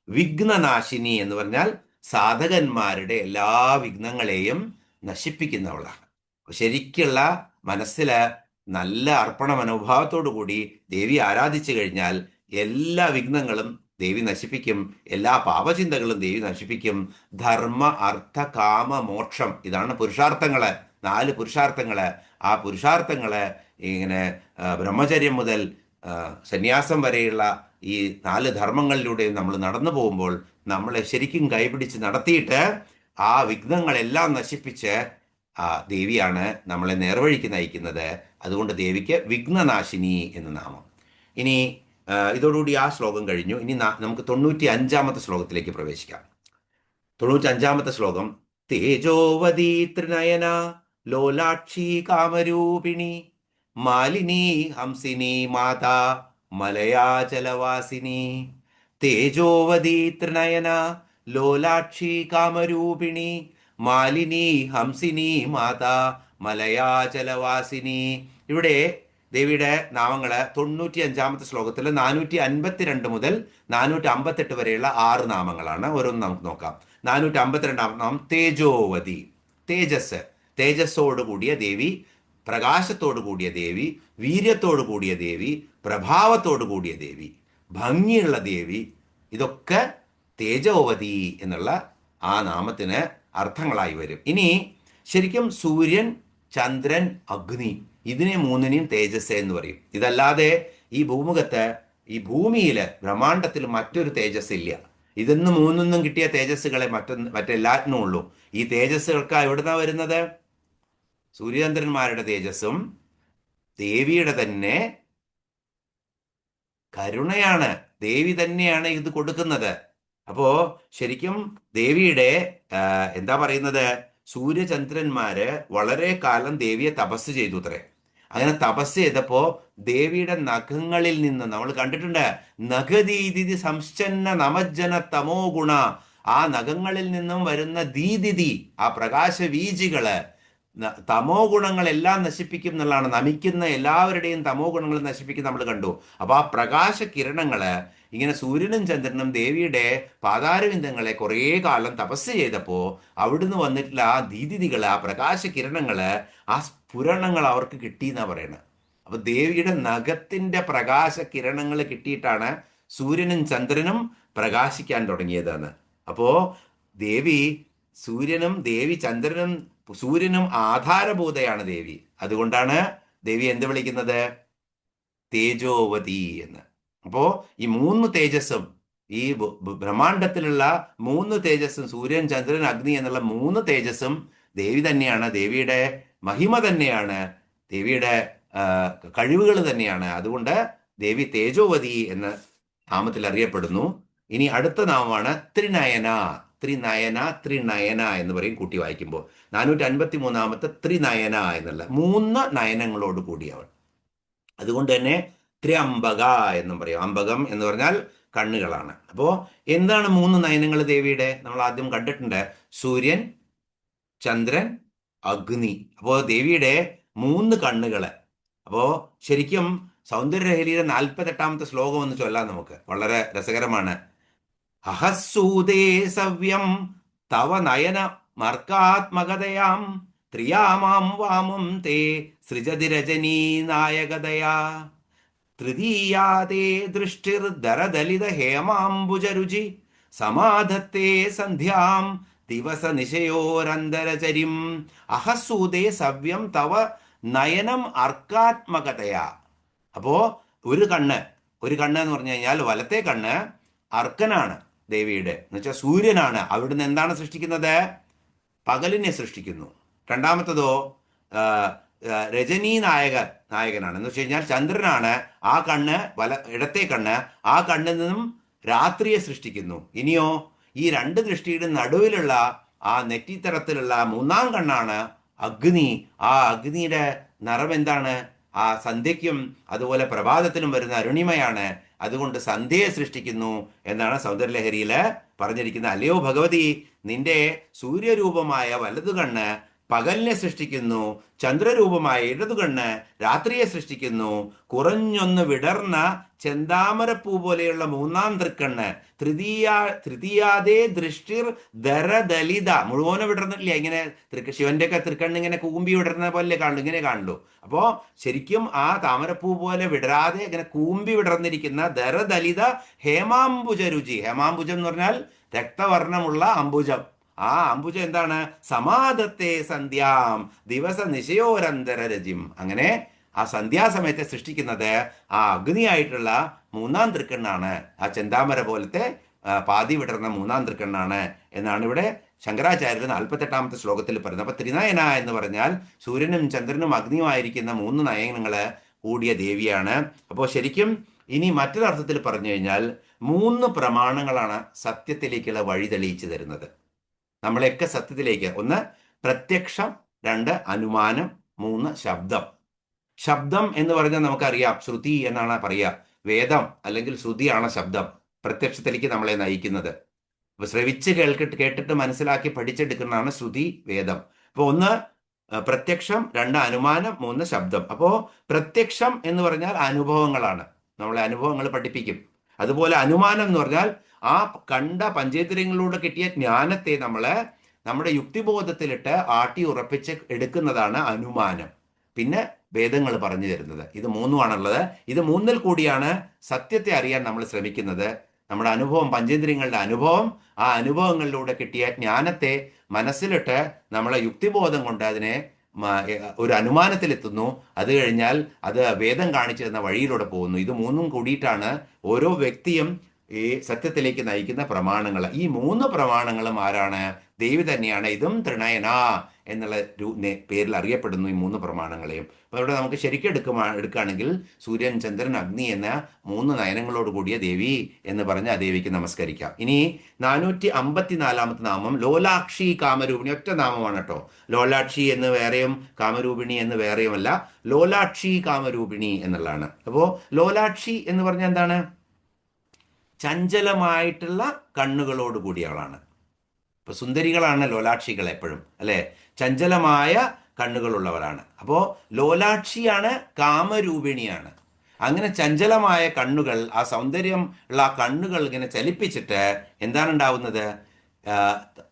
വിഘ്നനാശിനി എന്ന് പറഞ്ഞാൽ സാധകന്മാരുടെ എല്ലാ വിഘ്നങ്ങളെയും നശിപ്പിക്കുന്നവളാണ്. ശരിക്കുള്ള മനസ്സില് നല്ല അർപ്പണ മനോഭാവത്തോടു കൂടി ദേവി ആരാധിച്ചു കഴിഞ്ഞാൽ എല്ലാ വിഘ്നങ്ങളും ദേവി നശിപ്പിക്കും, എല്ലാ പാപചിന്തകളും ദേവി നശിപ്പിക്കും. ധർമ്മ, അർത്ഥ, കാമ, മോക്ഷം, ഇതാണ് പുരുഷാർത്ഥങ്ങള്, 4 പുരുഷാർത്ഥങ്ങള്. ആ പുരുഷാർത്ഥങ്ങള് ഇങ്ങനെ ബ്രഹ്മചര്യം മുതൽ സന്യാസം വരെയുള്ള ഈ 4 ധർമ്മങ്ങളിലൂടെയും നമ്മൾ നടന്നു പോകുമ്പോൾ നമ്മളെ ശരിക്കും കൈപിടിച്ച് നടത്തിയിട്ട് ആ വിഘ്നങ്ങളെല്ലാം നശിപ്പിച്ച് ദേവിയാണ് നമ്മളെ നേർവഴിക്ക് നയിക്കുന്നത്. അതുകൊണ്ട് ദേവിക്ക് വിഘ്നനാശിനി എന്ന് നാമം. ഇനി ഇതോടുകൂടി ആ ശ്ലോകം കഴിഞ്ഞു. ഇനി നമുക്ക് 95 ശ്ലോകത്തിലേക്ക് പ്രവേശിക്കാം. 95 ശ്ലോകം. തേജോവതി ത്രിനയന ലോലാക്ഷി കാമരൂപിണി മാലിനി ഹംസിനി മാതാ മലയാചലവാസിനി. തേജോവതി ത്രിനയന ലോലാക്ഷി കാമരൂപിണി മാലിനി ഹംസിനി മാതാ മലയാചലവാസിനി. ഇവിടെ ദേവിയുടെ നാമങ്ങള് 95 ശ്ലോകത്തിൽ 452 മുതൽ 458 വരെയുള്ള 6 നാമങ്ങളാണ്. ഓരോന്ന് നമുക്ക് നോക്കാം. 452 നാമം തേജോവതി. തേജസ്, തേജസ്സോട് കൂടിയ ദേവി, പ്രകാശത്തോടു കൂടിയ ദേവി, വീര്യത്തോടു കൂടിയ ദേവി, പ്രഭാവത്തോടു കൂടിയ ദേവി, ഭംഗിയുള്ള ദേവി, ഇതൊക്കെ തേജോവതി എന്നുള്ള ആ നാമത്തിന് അർത്ഥങ്ങളായി വരും. ഇനി ശരിക്കും സൂര്യൻ, ചന്ദ്രൻ, അഗ്നി, ഇതിനെ 3നെയും തേജസ് എന്ന് പറയും. ഇതല്ലാതെ ഈ ഭൂമുഖത്ത്, ഈ ഭൂമിയിൽ, ബ്രഹ്മാണ്ടത്തിൽ മറ്റൊരു തേജസ് ഇല്ല. ഇതൊന്നും 3 കിട്ടിയ തേജസ്സുകളെ മറ്റെല്ലാറ്റിനും ഉള്ളൂ. ഈ തേജസ്സുകൾക്ക് എവിടുന്നാ വരുന്നത്? സൂര്യചന്ദ്രന്മാരുടെ തേജസ്സും ദേവിയുടെ തന്നെ കരുണയാണ്. ദേവി തന്നെയാണ് ഇത് കൊടുക്കുന്നത്. അപ്പോ ശരിക്കും ദേവിയുടെ എന്താ പറയുന്നത്, സൂര്യചന്ദ്രന്മാര് വളരെ കാലം ദേവിയെ തപസ് ചെയ്തു അത്രേ. അങ്ങനെ തപസ് ചെയ്തപ്പോ ദേവിയുടെ നഖങ്ങളിൽ നിന്ന് നമ്മൾ കണ്ടിട്ടുണ്ട്, നഖദീതി സംശ്ചന്ന നമജ്ജന തമോ ഗുണ, ആ നഖങ്ങളിൽ നിന്നും വരുന്ന ദീദിതി, ആ പ്രകാശവീചികള് തമോ ഗുണങ്ങളെല്ലാം നശിപ്പിക്കും എന്നുള്ളതാണ്. നമിക്കുന്ന എല്ലാവരുടെയും തമോ ഗുണങ്ങൾ നശിപ്പിക്കും നമ്മൾ കണ്ടു. അപ്പൊ ആ പ്രകാശ കിരണങ്ങള് ഇങ്ങനെ സൂര്യനും ചന്ദ്രനും ദേവിയുടെ പാതാരവിന്ദങ്ങളെ കുറേ കാലം തപസ് ചെയ്തപ്പോൾ അവിടുന്ന് വന്നിട്ടുള്ള ആ ദീദിതികള്, ആ പ്രകാശ കിരണങ്ങള്, ആ സ്ഫുരണങ്ങൾ അവർക്ക് കിട്ടിയെന്നാ പറയണത്. അപ്പൊ ദേവിയുടെ നഖത്തിന്റെ പ്രകാശ കിരണങ്ങൾ കിട്ടിയിട്ടാണ് സൂര്യനും ചന്ദ്രനും പ്രകാശിക്കാൻ തുടങ്ങിയതെന്ന്. അപ്പോ ദേവി സൂര്യനും ദേവി ചന്ദ്രനും സൂര്യനും ആധാരഭൂതയാണ് ദേവി. അതുകൊണ്ടാണ് ദേവി എന്ത് വിളിക്കുന്നത്? തേജോവതി എന്ന്. അപ്പോ ഈ 3 തേജസ്സും, ഈ ബ്രഹ്മാണ്ടത്തിലുള്ള 3 തേജസ്സും, സൂര്യൻ ചന്ദ്രൻ അഗ്നി എന്നുള്ള 3 തേജസ്സും ദേവി തന്നെയാണ്. ദേവിയുടെ മഹിമ തന്നെയാണ്, ദേവിയുടെ കഴിവുകൾ തന്നെയാണ്. അതുകൊണ്ട് ദേവി തേജോവതി എന്ന നാമത്തിൽ അറിയപ്പെടുന്നു. ഇനി അടുത്ത നാമമാണ് ത്രിനയന. ത്രിനയന, ത്രിനയന എന്ന് പറയും കൂട്ടി വായിക്കുമ്പോൾ. 453 ത്രിനയന എന്നുള്ള 3 നയനങ്ങളോട് കൂടിയവൾ. അതുകൊണ്ട് തന്നെ ത്ര്യംബക എന്നും പറയും. അംബകം എന്ന് പറഞ്ഞാൽ കണ്ണുകളാണ്. അപ്പോ എന്താണ് 3 നയനങ്ങൾ ദേവിയുടെ? നമ്മൾ ആദ്യം കണ്ടിട്ടുണ്ട്, സൂര്യൻ, ചന്ദ്രൻ, അഗ്നി. അപ്പോ ദേവിയുടെ 3 കണ്ണുകള്. അപ്പോ ശരിക്കും സൗന്ദര്യലഹരിയുടെ 48ാമത്തെ ശ്ലോകം ഒന്ന് ചൊല്ലാം നമുക്ക്. വളരെ രസകരമാണ്. അഹസ്സൂദേ സവ്യം തവ നയന മർക്കാത്മകതയാം ത്രിയാമാം വാമം തേ സൃജതി രജനീ നായകതയാ തൃതീയാതേ ദൃഷ്ടിർദരദലിത ഹേമാംബുജരുചി സമാധത്തെ സന്ധ്യാം ദിവസ നിശയോരന്തരചരിം അഹസ്സൂദേ സവ്യം തവ നയനം അർക്കാത്മകതയാ. അപ്പോ ഒരു കണ്ണ് എന്ന് പറഞ്ഞു കഴിഞ്ഞാൽ വലത്തെ കണ്ണ് അർക്കനാണ് ദേവിയുടെ, എന്ന് വെച്ചാൽ സൂര്യനാണ്. അവിടുന്ന് എന്താണ് സൃഷ്ടിക്കുന്നത്? പകലിനെ സൃഷ്ടിക്കുന്നു. രണ്ടാമത്തതോ രജനീ നായകനാണ്, എന്ന് വെച്ച് കഴിഞ്ഞാൽ ചന്ദ്രനാണ്. ആ കണ്ണ് ഇടത്തെ കണ്ണ്, ആ കണ്ണിൽ നിന്നും രാത്രിയെ സൃഷ്ടിക്കുന്നു. ഇനിയോ ഈ 2 ദൃഷ്ടിയുടെ നടുവിലുള്ള ആ നെറ്റിത്തരത്തിലുള്ള 3ാം കണ്ണാണ് അഗ്നി. ആ അഗ്നിയുടെ നിറം എന്താണ്? ആ സന്ധ്യയ്ക്കും അതുപോലെ പ്രഭാതത്തിനും വരുന്ന അരുണിമയാണ്. അതുകൊണ്ട് സന്ധ്യയെ സൃഷ്ടിക്കുന്നു എന്നാണ് സൗന്ദര്യലഹരിയില് പറഞ്ഞിരിക്കുന്നത്. അല്ലയോ ഭഗവതി, നിന്റെ സൂര്യരൂപമായ വലതു കണ്ണ് പകലിനെ സൃഷ്ടിക്കുന്നു, ചന്ദ്രരൂപമായ ഇടതുകണ്ണ് രാത്രിയെ സൃഷ്ടിക്കുന്നു, കുറഞ്ഞൊന്ന് വിടർന്ന ചെന്താമരപ്പൂ പോലെയുള്ള 3ാം തൃക്കണ്ണ് തൃതീയാതേ ദൃഷ്ടിർ ദരദലിത, മുഴുവനെ വിടർന്നിട്ടില്ല. ഇങ്ങനെ ശിവന്റെ ഒക്കെ തൃക്കണ്ണ് ഇങ്ങനെ കൂമ്പി വിടർന്ന പോലെ കാണുള്ളൂ, ഇങ്ങനെ കാണുള്ളൂ. അപ്പോ ശരിക്കും ആ താമരപ്പൂ പോലെ വിടരാതെ ഇങ്ങനെ കൂമ്പി വിടർന്നിരിക്കുന്ന ദരദലിത ഹേമാംബുജ രുചി. ഹേമാംബുജം എന്ന് പറഞ്ഞാൽ രക്തവർണ്ണമുള്ള അംബുജം. ആ അംബുജം എന്താണ്? സമാധത്തെ സന്ധ്യാം ദിവസ നിശയോരന്തര രജിം. അങ്ങനെ ആ സന്ധ്യാസമയത്തെ സൃഷ്ടിക്കുന്നത് ആ അഗ്നിയായിട്ടുള്ള 3ാം തൃക്കണ്ണാണ്. ആ ചെന്താമര പോലത്തെ പാതി വിടർന്ന 3ാം തൃക്കണ്ണാണ് എന്നാണ് ഇവിടെ ശങ്കരാചാര്യർ 48ാമത്തെ ശ്ലോകത്തിൽ പറയുന്നത്. അപ്പൊ ത്രിനയന എന്ന് പറഞ്ഞാൽ സൂര്യനും ചന്ദ്രനും അഗ്നിയുമായിരിക്കുന്ന 3 നയനങ്ങള് കൂടിയ ദേവിയാണ്. അപ്പോൾ ശരിക്കും ഇനി മറ്റൊരർത്ഥത്തിൽ പറഞ്ഞു കഴിഞ്ഞാൽ 3 പ്രമാണങ്ങളാണ് സത്യത്തിലേക്കുള്ള വഴി തെളിയിച്ചു തരുന്നത്, നമ്മളെയൊക്കെ സത്യത്തിലേക്ക്. 1 പ്രത്യക്ഷം, 2 അനുമാനം, 3 ശബ്ദം. ശബ്ദം എന്ന് പറഞ്ഞാൽ നമുക്കറിയാം, ശ്രുതി എന്നാണ് പറയുക. വേദം അല്ലെങ്കിൽ ശ്രുതിയാണ് ശബ്ദം പ്രത്യക്ഷത്തിലേക്ക് നമ്മളെ നയിക്കുന്നത്. അപ്പൊ ശ്രവിച്ച് കേട്ടിട്ട് മനസ്സിലാക്കി പഠിച്ചെടുക്കുന്നതാണ് ശ്രുതി, വേദം. അപ്പൊ 1 പ്രത്യക്ഷം, 2 അനുമാനം, 3 ശബ്ദം. അപ്പോ പ്രത്യക്ഷം എന്ന് പറഞ്ഞാൽ അനുഭവങ്ങളാണ്, നമ്മളെ അനുഭവങ്ങൾ പഠിപ്പിക്കും. അതുപോലെ അനുമാനം എന്ന് പറഞ്ഞാൽ ആ കണ്ട പഞ്ചേന്ദ്രിയങ്ങളിലൂടെ കിട്ടിയ ജ്ഞാനത്തെ നമ്മുടെ യുക്തിബോധത്തിലിട്ട് ആട്ടി ഉറപ്പിച്ച് എടുക്കുന്നതാണ് അനുമാനം. പിന്നെ വേദങ്ങൾ പറഞ്ഞു തരുന്നത്. ഇത് 3ആണുള്ളത്. ഇത് 3ൽ കൂടിയാണ് സത്യത്തെ അറിയാൻ നമ്മൾ ശ്രമിക്കുന്നത്. നമ്മുടെ അനുഭവം, പഞ്ചേന്ദ്രിയങ്ങളുടെ അനുഭവം, ആ അനുഭവങ്ങളിലൂടെ കിട്ടിയ ജ്ഞാനത്തെ മനസ്സിലിട്ട് നമ്മളെ യുക്തിബോധം കൊണ്ട് അതിനെ ഒരു അനുമാനത്തിലെത്തുന്നു. അത് കഴിഞ്ഞാൽ അത് വേദം കാണിച്ചു തന്ന വഴിയിലൂടെ പോകുന്നു. ഇത് 3ഉം കൂടിയിട്ടാണ് ഓരോ വ്യക്തിയും ഈ സത്യത്തിലേക്ക് നയിക്കുന്ന പ്രമാണങ്ങൾ. ഈ 3 പ്രമാണങ്ങളും ആരാണ്? ദേവി തന്നെയാണ്. ഇതും ത്രിനയന എന്നുള്ള പേരിൽ അറിയപ്പെടുന്നു ഈ 3 പ്രമാണങ്ങളെയും. അപ്പോൾ ഇവിടെ നമുക്ക് ശരിക്കും എടുക്കുകയാണെങ്കിൽ സൂര്യൻ, ചന്ദ്രൻ, അഗ്നി എന്ന 3 നയനങ്ങളോട് കൂടിയ ദേവി എന്ന് പറഞ്ഞ് ആ ദേവിക്ക് നമസ്കരിക്കാം. ഇനി 454ാമത്തെ നാമം ലോലാക്ഷി കാമരൂപിണി. ഒറ്റ നാമമാണ് കേട്ടോ. ലോലാക്ഷി എന്ന് വേറെയും കാമരൂപിണി എന്ന് വേറെയുമല്ല, ലോലാക്ഷി കാമരൂപിണി എന്നുള്ളതാണ്. അപ്പോൾ ലോലാക്ഷി എന്ന് പറഞ്ഞാൽ എന്താണ്? ചഞ്ചലമായിട്ടുള്ള കണ്ണുകളോട് കൂടിയവളാണ്. ഇപ്പൊ സുന്ദരികളാണ് ലോലാക്ഷികൾ എപ്പോഴും, അല്ലെ? ചഞ്ചലമായ കണ്ണുകളുള്ളവരാണ്. അപ്പോൾ ലോലാക്ഷിയാണ്, കാമരൂപിണിയാണ്. അങ്ങനെ ചഞ്ചലമായ കണ്ണുകൾ, ആ സൗന്ദര്യം ഉള്ള ആ കണ്ണുകൾ ഇങ്ങനെ ചലിപ്പിച്ചിട്ട് എന്താണ് ഉണ്ടാവുന്നത്?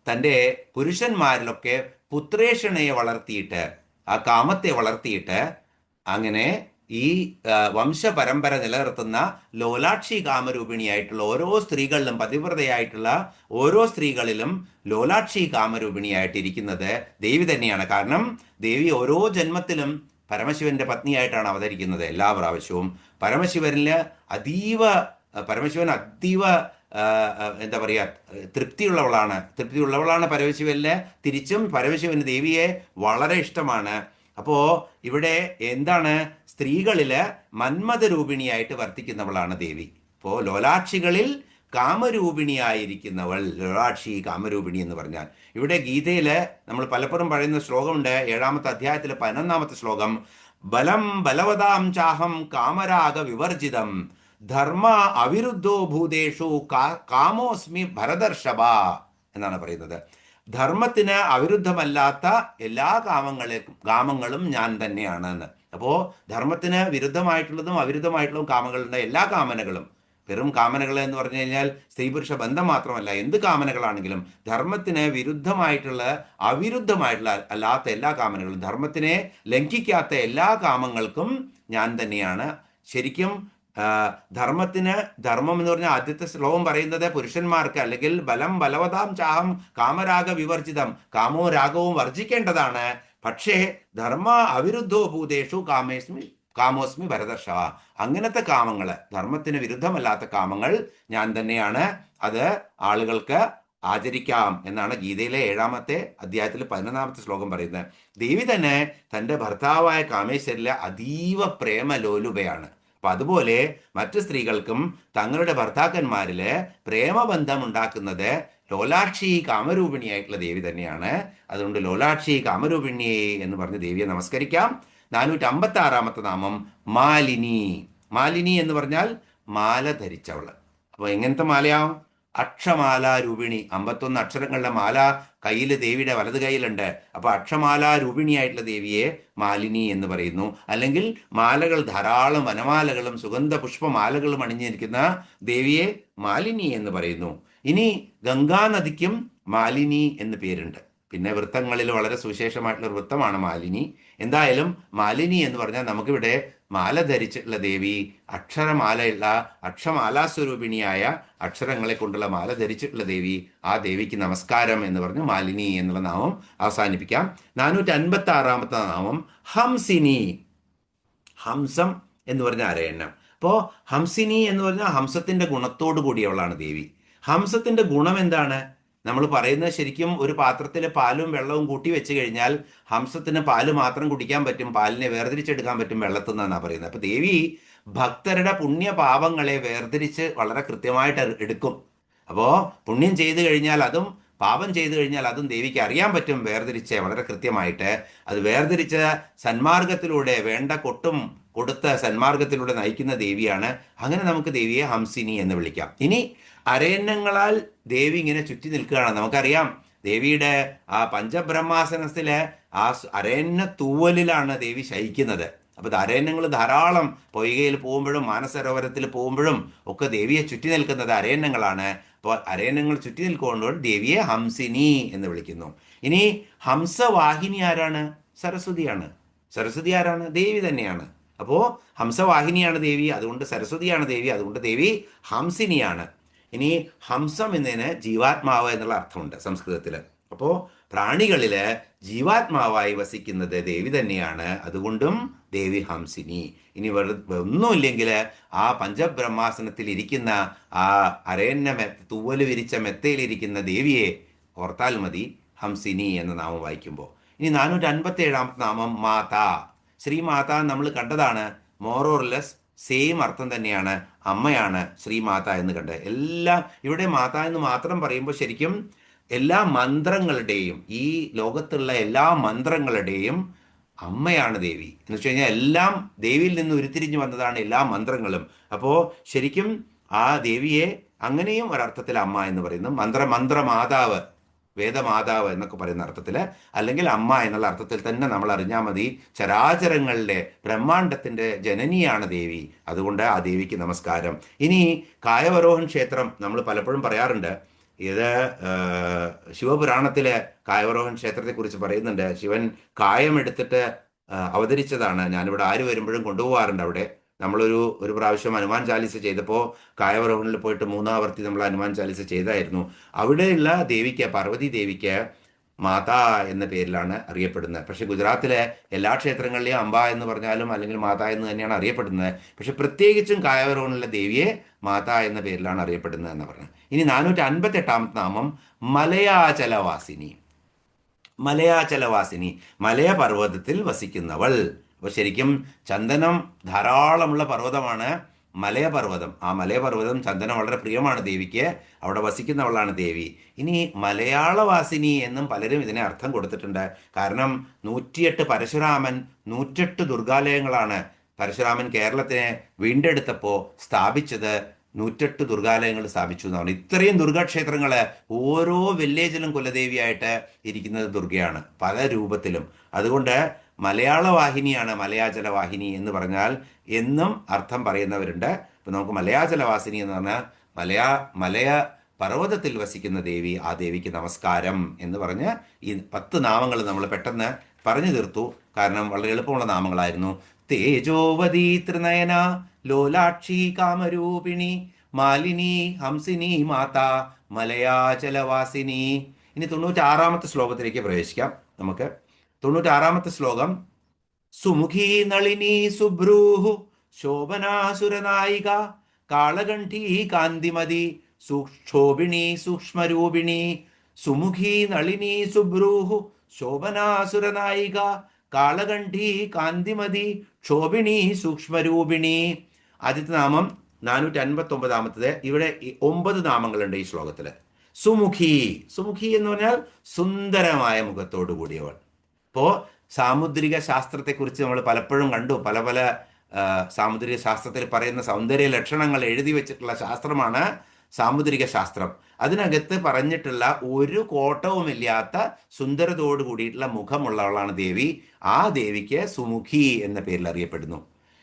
തൻ്റെ പുരുഷന്മാരിലൊക്കെ പുത്രേഷണയെ വളർത്തിയിട്ട്, ആ കാമത്തെ വളർത്തിയിട്ട്, അങ്ങനെ ഈ വംശപരമ്പര നിലനിർത്തുന്ന ലോലാക്ഷി കാമരൂപിണിയായിട്ടുള്ള ഓരോ സ്ത്രീകളിലും, പതിവ്രതയായിട്ടുള്ള ഓരോ സ്ത്രീകളിലും ലോലാക്ഷി കാമരൂപിണിയായിട്ടിരിക്കുന്നത് ദേവി തന്നെയാണ്. കാരണം ദേവി ഓരോ ജന്മത്തിലും പരമശിവന്റെ പത്നിയായിട്ടാണ് അവതരിക്കുന്നത്. എല്ലാ പ്രാവശ്യവും പരമശിവൻ അതീവ എന്താ പറയുക, തൃപ്തിയുള്ളവളാണ് പരമശിവനില്. തിരിച്ചും പരമശിവന് ദേവിയെ വളരെ ഇഷ്ടമാണ്. അപ്പോ ഇവിടെ എന്താണ്? സ്ത്രീകളില് മന്മഥരൂപിണിയായിട്ട് വർത്തിക്കുന്നവളാണ് ദേവി. അപ്പോ ലോലാക്ഷികളിൽ കാമരൂപിണിയായിരിക്കുന്നവൾ, ലോലാക്ഷി കാമരൂപിണി എന്ന് പറഞ്ഞാൽ, ഇവിടെ ഗീതയില് നമ്മൾ പലപ്പോഴും പറയുന്ന ശ്ലോകമുണ്ട്. 7-ാമത്തെ അധ്യായത്തിലെ 11-ാമത്തെ ശ്ലോകം, ബലം ബലവതാം ചാഹം കാമരാഗ വിവർജിതം ധർമ്മ അവിരുദ്ധോ ഭൂതേഷു കാമോസ്മി ഭരതർഷഭ എന്നാണ് പറയുന്നത്. ധർമ്മത്തിന് അവിരുദ്ധമല്ലാത്ത എല്ലാ കാമങ്ങളും ഞാൻ തന്നെയാണ് എന്ന്. അപ്പോൾ ധർമ്മത്തിന് വിരുദ്ധമായിട്ടുള്ളതും അവിരുദ്ധമായിട്ടുള്ളതും കാമങ്ങളുണ്ട്. എല്ലാ കാമനകളും, വെറും കാമനകൾ എന്ന് പറഞ്ഞു കഴിഞ്ഞാൽ സ്ത്രീ പുരുഷ ബന്ധം മാത്രമല്ല, എന്ത് കാമനകളാണെങ്കിലും ധർമ്മത്തിന് വിരുദ്ധമായിട്ടുള്ള, അവിരുദ്ധമായിട്ടുള്ള അല്ലാത്ത എല്ലാ കാമനകളും, ധർമ്മത്തിനെ ലംഘിക്കാത്ത എല്ലാ കാമങ്ങൾക്കും ഞാൻ തന്നെയാണ്. ശരിക്കും ധർമ്മം എന്ന് പറഞ്ഞാൽ ആദ്യത്തെ ശ്ലോകം പറയുന്നത് പുരുഷന്മാർക്ക്, അല്ലെങ്കിൽ ബലം ബലവതാം ചാഹം കാമരാഗ വിവർജിതം, കാമവും രാഗവും വർജിക്കേണ്ടതാണ്. പക്ഷേ ധർമ്മ അവിരുദ്ധോ ഭൂതേഷു കാമോസ്മി ഭരതർഷഭ, അങ്ങനത്തെ കാമങ്ങൾ, ധർമ്മത്തിന് വിരുദ്ധമല്ലാത്ത കാമങ്ങൾ ഞാൻ തന്നെയാണ്. അത് ആളുകൾക്ക് ആചരിക്കാം എന്നാണ് ഗീതയിലെ 7-ാമത്തെ അധ്യായത്തിൽ 11-ാമത്തെ ശ്ലോകം പറയുന്നത്. ദേവി തന്നെ തൻ്റെ ഭർത്താവായ കാമേശ്വരിലെ അതീവ പ്രേമലോലുപയാണ്. അപ്പൊ അതുപോലെ മറ്റു സ്ത്രീകൾക്കും തങ്ങളുടെ ഭർത്താക്കന്മാരില് പ്രേമബന്ധം ഉണ്ടാക്കുന്നത് ലോലാക്ഷി കാമരൂപിണിയായിട്ടുള്ള ദേവി തന്നെയാണ്. അതുകൊണ്ട് ലോലാക്ഷി കാമരൂപിണി എന്ന് പറഞ്ഞ് ദേവിയെ നമസ്കരിക്കാം. 456-ാമത്തെ നാമം മാലിനി. മാലിനി എന്ന് പറഞ്ഞാൽ മാല ധരിച്ചവള്. അപ്പൊ എങ്ങനത്തെ മാലയാവും? അക്ഷമാല രൂപിണി. 51 അക്ഷരങ്ങളുടെ മാല കയ്യിൽ, ദേവിയുടെ വലത് കയ്യിലുണ്ട്. അപ്പൊ അക്ഷമാല രൂപിണിയായിട്ടുള്ള ദേവിയെ മാലിനി എന്ന് പറയുന്നു. അല്ലെങ്കിൽ മാലകൾ ധാരാളം, വനമാലകളും സുഗന്ധ പുഷ്പമാലകളും അണിഞ്ഞിരിക്കുന്ന ദേവിയെ മാലിനി എന്ന് പറയുന്നു. ഇനി ഗംഗാനദിക്കും മാലിനി എന്ന് പേരുണ്ട്. പിന്നെ വൃത്തങ്ങളിൽ വളരെ സുവിശേഷമായിട്ടുള്ള വൃത്തമാണ് മാലിനി. എന്തായാലും മാലിനി എന്ന് പറഞ്ഞാൽ നമുക്കിവിടെ മാല ധരിച്ചിട്ടുള്ള ദേവി, അക്ഷരമാലയുള്ള അക്ഷമാലാസ്വരൂപിണിയായ അക്ഷരങ്ങളെ കൊണ്ടുള്ള മാല ധരിച്ചിട്ടുള്ള ദേവി, ആ ദേവിക്ക് നമസ്കാരം എന്ന് പറഞ്ഞ് മാലിനി എന്നുള്ള നാമം അവസാനിപ്പിക്കാം. 456-ാമത്തെ നാമം ഹംസിനി. ഹംസം എന്ന് പറഞ്ഞ അരയന്നം. അപ്പോൾ ഹംസിനി എന്ന് പറഞ്ഞാൽ ഹംസത്തിന്റെ ഗുണത്തോടു കൂടിയവളാണ് ദേവി. ഹംസത്തിന്റെ ഗുണം എന്താണ്? നമ്മൾ പറയുന്നത് ശരിക്കും ഒരു പാത്രത്തിൽ പാലും വെള്ളവും കൂട്ടി വെച്ച് കഴിഞ്ഞാൽ ഹംസത്തിന് പാല് മാത്രം കുടിക്കാൻ പറ്റും, പാലിനെ വേർതിരിച്ചെടുക്കാൻ പറ്റും വെള്ളത്തിൽ നിന്നാണ് പറയുന്നത്. അപ്പൊ ദേവി ഭക്തരുടെ പുണ്യപാപങ്ങളെ വേർതിരിച്ച് വളരെ കൃത്യമായിട്ട് എടുക്കും. അപ്പോൾ പുണ്യം ചെയ്തു കഴിഞ്ഞാൽ അതും, പാപം ചെയ്തു കഴിഞ്ഞാൽ അതും ദേവിക്ക് അറിയാൻ പറ്റും വേർതിരിച്ച്, വളരെ കൃത്യമായിട്ട്. അത് വേർതിരിച്ച സന്മാർഗത്തിലൂടെ, വേണ്ട കൊട്ടും കൊടുത്ത സന്മാർഗത്തിലൂടെ നയിക്കുന്ന ദേവിയാണ്. അങ്ങനെ നമുക്ക് ദേവിയെ ഹംസിനി എന്ന് വിളിക്കാം. ഇനി അരയന്നങ്ങളാൽ ദേവി ഇങ്ങനെ ചുറ്റി നിൽക്കുകയാണ്. നമുക്കറിയാം ദേവിയുടെ ആ പഞ്ചബ്രഹ്മാസനത്തിലെ ആ അരയന്ന തൂവലിലാണ് ദേവി ശയിക്കുന്നത്. അപ്പൊ അരയന്നങ്ങൾ ധാരാളം പൊയ്കയിൽ പോകുമ്പോഴും മാനസരോവരത്തിൽ പോകുമ്പോഴും ഒക്കെ ദേവിയെ ചുറ്റി നിൽക്കുന്നത് അരയന്നങ്ങളാണ്. അപ്പോൾ അരയന്നങ്ങൾ ചുറ്റി നിൽക്കുമ്പോൾ ദേവിയെ ഹംസിനി എന്ന് വിളിക്കുന്നു. ഇനി ഹംസവാഹിനി ആരാണ്? സരസ്വതിയാണ്. സരസ്വതി ആരാണ്? ദേവി തന്നെയാണ്. അപ്പോൾ ഹംസവാഹിനിയാണ് ദേവി, അതുകൊണ്ട് സരസ്വതിയാണ് ദേവി, അതുകൊണ്ട് ദേവി ഹംസിനിയാണ്. ഇനി ഹംസം എന്നതിന് ജീവാത്മാവ് എന്നുള്ള അർത്ഥമുണ്ട് സംസ്കൃതത്തിൽ. അപ്പോൾ പ്രാണികളില് ജീവാത്മാവായി വസിക്കുന്നത് ദേവി തന്നെയാണ്, അതുകൊണ്ടും ദേവി ഹംസിനി. ഇനി ഒന്നുമില്ലെങ്കിൽ ആ പഞ്ചബ്രഹ്മാസനത്തിൽ ഇരിക്കുന്ന ആ അരയന്ന തൂവല് വിരിച്ച മെത്തയിലിരിക്കുന്ന ദേവിയെ ഓർത്താൽ മതി, ഹംസിനി എന്ന നാമം വായിക്കുമ്പോൾ. ഇനി 457-ാമത്തെ നാമം മാതാ. ശ്രീമാത നമ്മൾ കണ്ടതാണ്. മോറോർലെസ് സെയിം അർത്ഥം തന്നെയാണ്. അമ്മയാണ് ശ്രീമാത എന്ന് കണ്ടത്. എല്ലാം ഇവിടെ മാത എന്ന് മാത്രം പറയുമ്പോൾ ശരിക്കും എല്ലാ മന്ത്രങ്ങളുടെയും, ഈ ലോകത്തുള്ള എല്ലാ മന്ത്രങ്ങളുടെയും അമ്മയാണ് ദേവി. എന്ന് വെച്ച് കഴിഞ്ഞാൽ എല്ലാം ദേവിയിൽ നിന്ന് ഉരുത്തിരിഞ്ഞു വന്നതാണ് എല്ലാ മന്ത്രങ്ങളും. അപ്പോൾ ശരിക്കും ആ ദേവിയെ അങ്ങനെയും ഒരർത്ഥത്തിൽ അമ്മ എന്ന് പറയുന്നു. മന്ത്രമാതാവ് വേദമാതാവ് എന്നൊക്കെ പറയുന്ന അർത്ഥത്തിൽ, അല്ലെങ്കിൽ അമ്മ എന്നുള്ള അർത്ഥത്തിൽ തന്നെ നമ്മൾ അറിഞ്ഞാൽ മതി. ചരാചരങ്ങളുടെ ബ്രഹ്മാണ്ടത്തിന്റെ ജനനിയാണ് ദേവി. അതുകൊണ്ട് ആ ദേവിക്ക് നമസ്കാരം. ഇനി കായവരോഹൻ ക്ഷേത്രം നമ്മൾ പലപ്പോഴും പറയാറുണ്ട്. ഇത് ശിവപുരാണത്തിലെ കായവരോഹൻ ക്ഷേത്രത്തെക്കുറിച്ച് പറയുന്നുണ്ട്. ശിവൻ കായമെടുത്തിട്ട് അവതരിച്ചതാണ്. ഞാനിവിടെ ആര് വരുമ്പോഴും കൊണ്ടുപോകാറുണ്ട് അവിടെ. ഒരു പ്രാവശ്യം ഹനുമാൻ ചാലിസ ചെയ്തപ്പോൾ കായവരോഹനിൽ പോയിട്ട് മൂന്നാവർത്തി നമ്മൾ ഹനുമാൻ ചാലിസ ചെയ്തായിരുന്നു. അവിടെയുള്ള ദേവിക്ക്, പാർവതി ദേവിക്ക് മാതാ എന്ന പേരിലാണ് അറിയപ്പെടുന്നത്. പക്ഷെ ഗുജറാത്തിലെ എല്ലാ ക്ഷേത്രങ്ങളിലെയും അംബ എന്ന് പറഞ്ഞാലും അല്ലെങ്കിൽ മാതാ എന്ന് തന്നെയാണ് അറിയപ്പെടുന്നത്. പക്ഷെ പ്രത്യേകിച്ചും കായവരോഹനിലെ ദേവിയെ മാതാ എന്ന പേരിലാണ് അറിയപ്പെടുന്നത് എന്ന് പറഞ്ഞു. ഇനി 458ാമത്തെ നാമം മലയാചലവാസിനി. മലയാചലവാസിനി, മലയപർവ്വതത്തിൽ വസിക്കുന്നവൾ. അപ്പോൾ ശരിക്കും ചന്ദനം ധാരാളമുള്ള പർവ്വതമാണ് മലയപർവ്വതം. ആ മലയപർവ്വതം ചന്ദനം വളരെ പ്രിയമാണ് ദേവിക്ക്. അവിടെ വസിക്കുന്നവളാണ് ദേവി. ഇനി മലയാളവാസിനി എന്നും പലരും ഇതിനെ അർത്ഥം കൊടുത്തിട്ടുണ്ട്. കാരണം 108 പരശുരാമൻ, 108 ദുർഗാലയങ്ങളാണ് പരശുരാമൻ കേരളത്തിനെ വീണ്ടെടുത്തപ്പോൾ സ്ഥാപിച്ചത്. 108 ദുർഗാലയങ്ങൾ സ്ഥാപിച്ചു എന്ന് പറഞ്ഞു. ഇത്രയും ദുർഗാക്ഷേത്രങ്ങൾ, ഓരോ വില്ലേജിലും കുലദേവിയായിട്ട് ഇരിക്കുന്നത് ദുർഗയാണ് പല രൂപത്തിലും. അതുകൊണ്ട് മലയാള വാഹിനിയാണ് മലയാചലവാഹിനി എന്ന് പറഞ്ഞാൽ എന്നും അർത്ഥം പറയുന്നവരുണ്ട്. ഇപ്പം നമുക്ക് മലയാചലവാസിനി എന്ന് പറഞ്ഞാൽ മലയ പർവ്വതത്തിൽ വസിക്കുന്ന ദേവി, ആ ദേവിക്ക് നമസ്കാരം എന്ന് പറഞ്ഞ് ഈ 10 നാമങ്ങൾ നമ്മൾ പെട്ടെന്ന് പറഞ്ഞു തീർത്തു. കാരണം വളരെ എളുപ്പമുള്ള നാമങ്ങളായിരുന്നു. തേജോവതി ത്രിനയന ലോലാക്ഷി കാമരൂപിണി മാലിനി ഹംസിനി മാതാ മലയാചലവാസിനി. ഇനി 96ാമത്തെ ശ്ലോകത്തിലേക്ക് പ്രവേശിക്കാം നമുക്ക്. 96ാമത്തെ ശ്ലോകം. സുമുഖി നളിനി സുഭ്രൂഹു ശോഭനാസുരനായിക കാളകണ്ഠി കാന്തിമതി സൂക്ഷോഭിണി സൂക്ഷ്മരൂപിണി. സുമുഖി നളിനി സുഭ്രൂഹു ശോഭനാസുരനായിക കാളകണ്ഠി കാന്തിമതി ക്ഷോഭിണി സൂക്ഷ്മരൂപിണി. ആദ്യത്തെ നാമം 459ാമത്തത്. ഇവിടെ 9 നാമങ്ങളുണ്ട് ഈ ശ്ലോകത്തിൽ. സുമുഖി. സുമുഖി എന്ന് പറഞ്ഞാൽ സുന്ദരമായ മുഖത്തോടു കൂടിയവൾ. ഇപ്പോൾ സാമുദ്രിക ശാസ്ത്രത്തെക്കുറിച്ച് നമ്മൾ പലപ്പോഴും കണ്ടു. പല പല സാമുദ്രിക ശാസ്ത്രത്തിൽ പറയുന്ന സൗന്ദര്യ ലക്ഷണങ്ങൾ എഴുതി വെച്ചിട്ടുള്ള ശാസ്ത്രമാണ് സാമുദ്രിക ശാസ്ത്രം. അതിനകത്ത് പറഞ്ഞിട്ടുള്ള ഒരു കോട്ടവുമില്ലാത്ത സുന്ദരതയോട് കൂടിയിട്ടുള്ള മുഖമുള്ളവളാണ് ദേവി. ആ ദേവിക്ക് സുമുഖി എന്ന പേരിൽ അറിയപ്പെടുന്നു.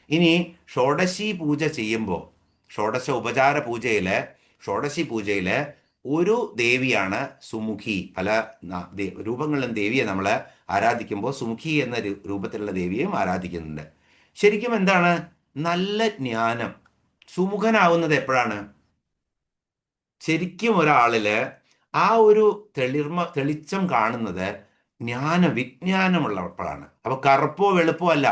ഇനി ഷോഡശി പൂജ ചെയ്യുമ്പോൾ, ഷോഡശ ഉപചാര ഷോഡശി പൂജയിൽ ഒരു ദേവിയാണ് സുമുഖി. പല രൂപങ്ങളിലും ദേവിയെ നമ്മൾ ആരാധിക്കുമ്പോൾ സുമുഖി എന്ന രൂപത്തിലുള്ള ദേവിയെയും ആരാധിക്കുന്നുണ്ട്. ശരിക്കും എന്താണ് നല്ല ജ്ഞാനം? സുമുഖനാവുന്നത് എപ്പോഴാണ്? ശരിക്കും ഒരാളില് ആ ഒരു തെളിച്ചം കാണുന്നത് വിജ്ഞാനമുള്ളപ്പോഴാണ്. അപ്പൊ കറുപ്പോ വെളുപ്പോ അല്ല,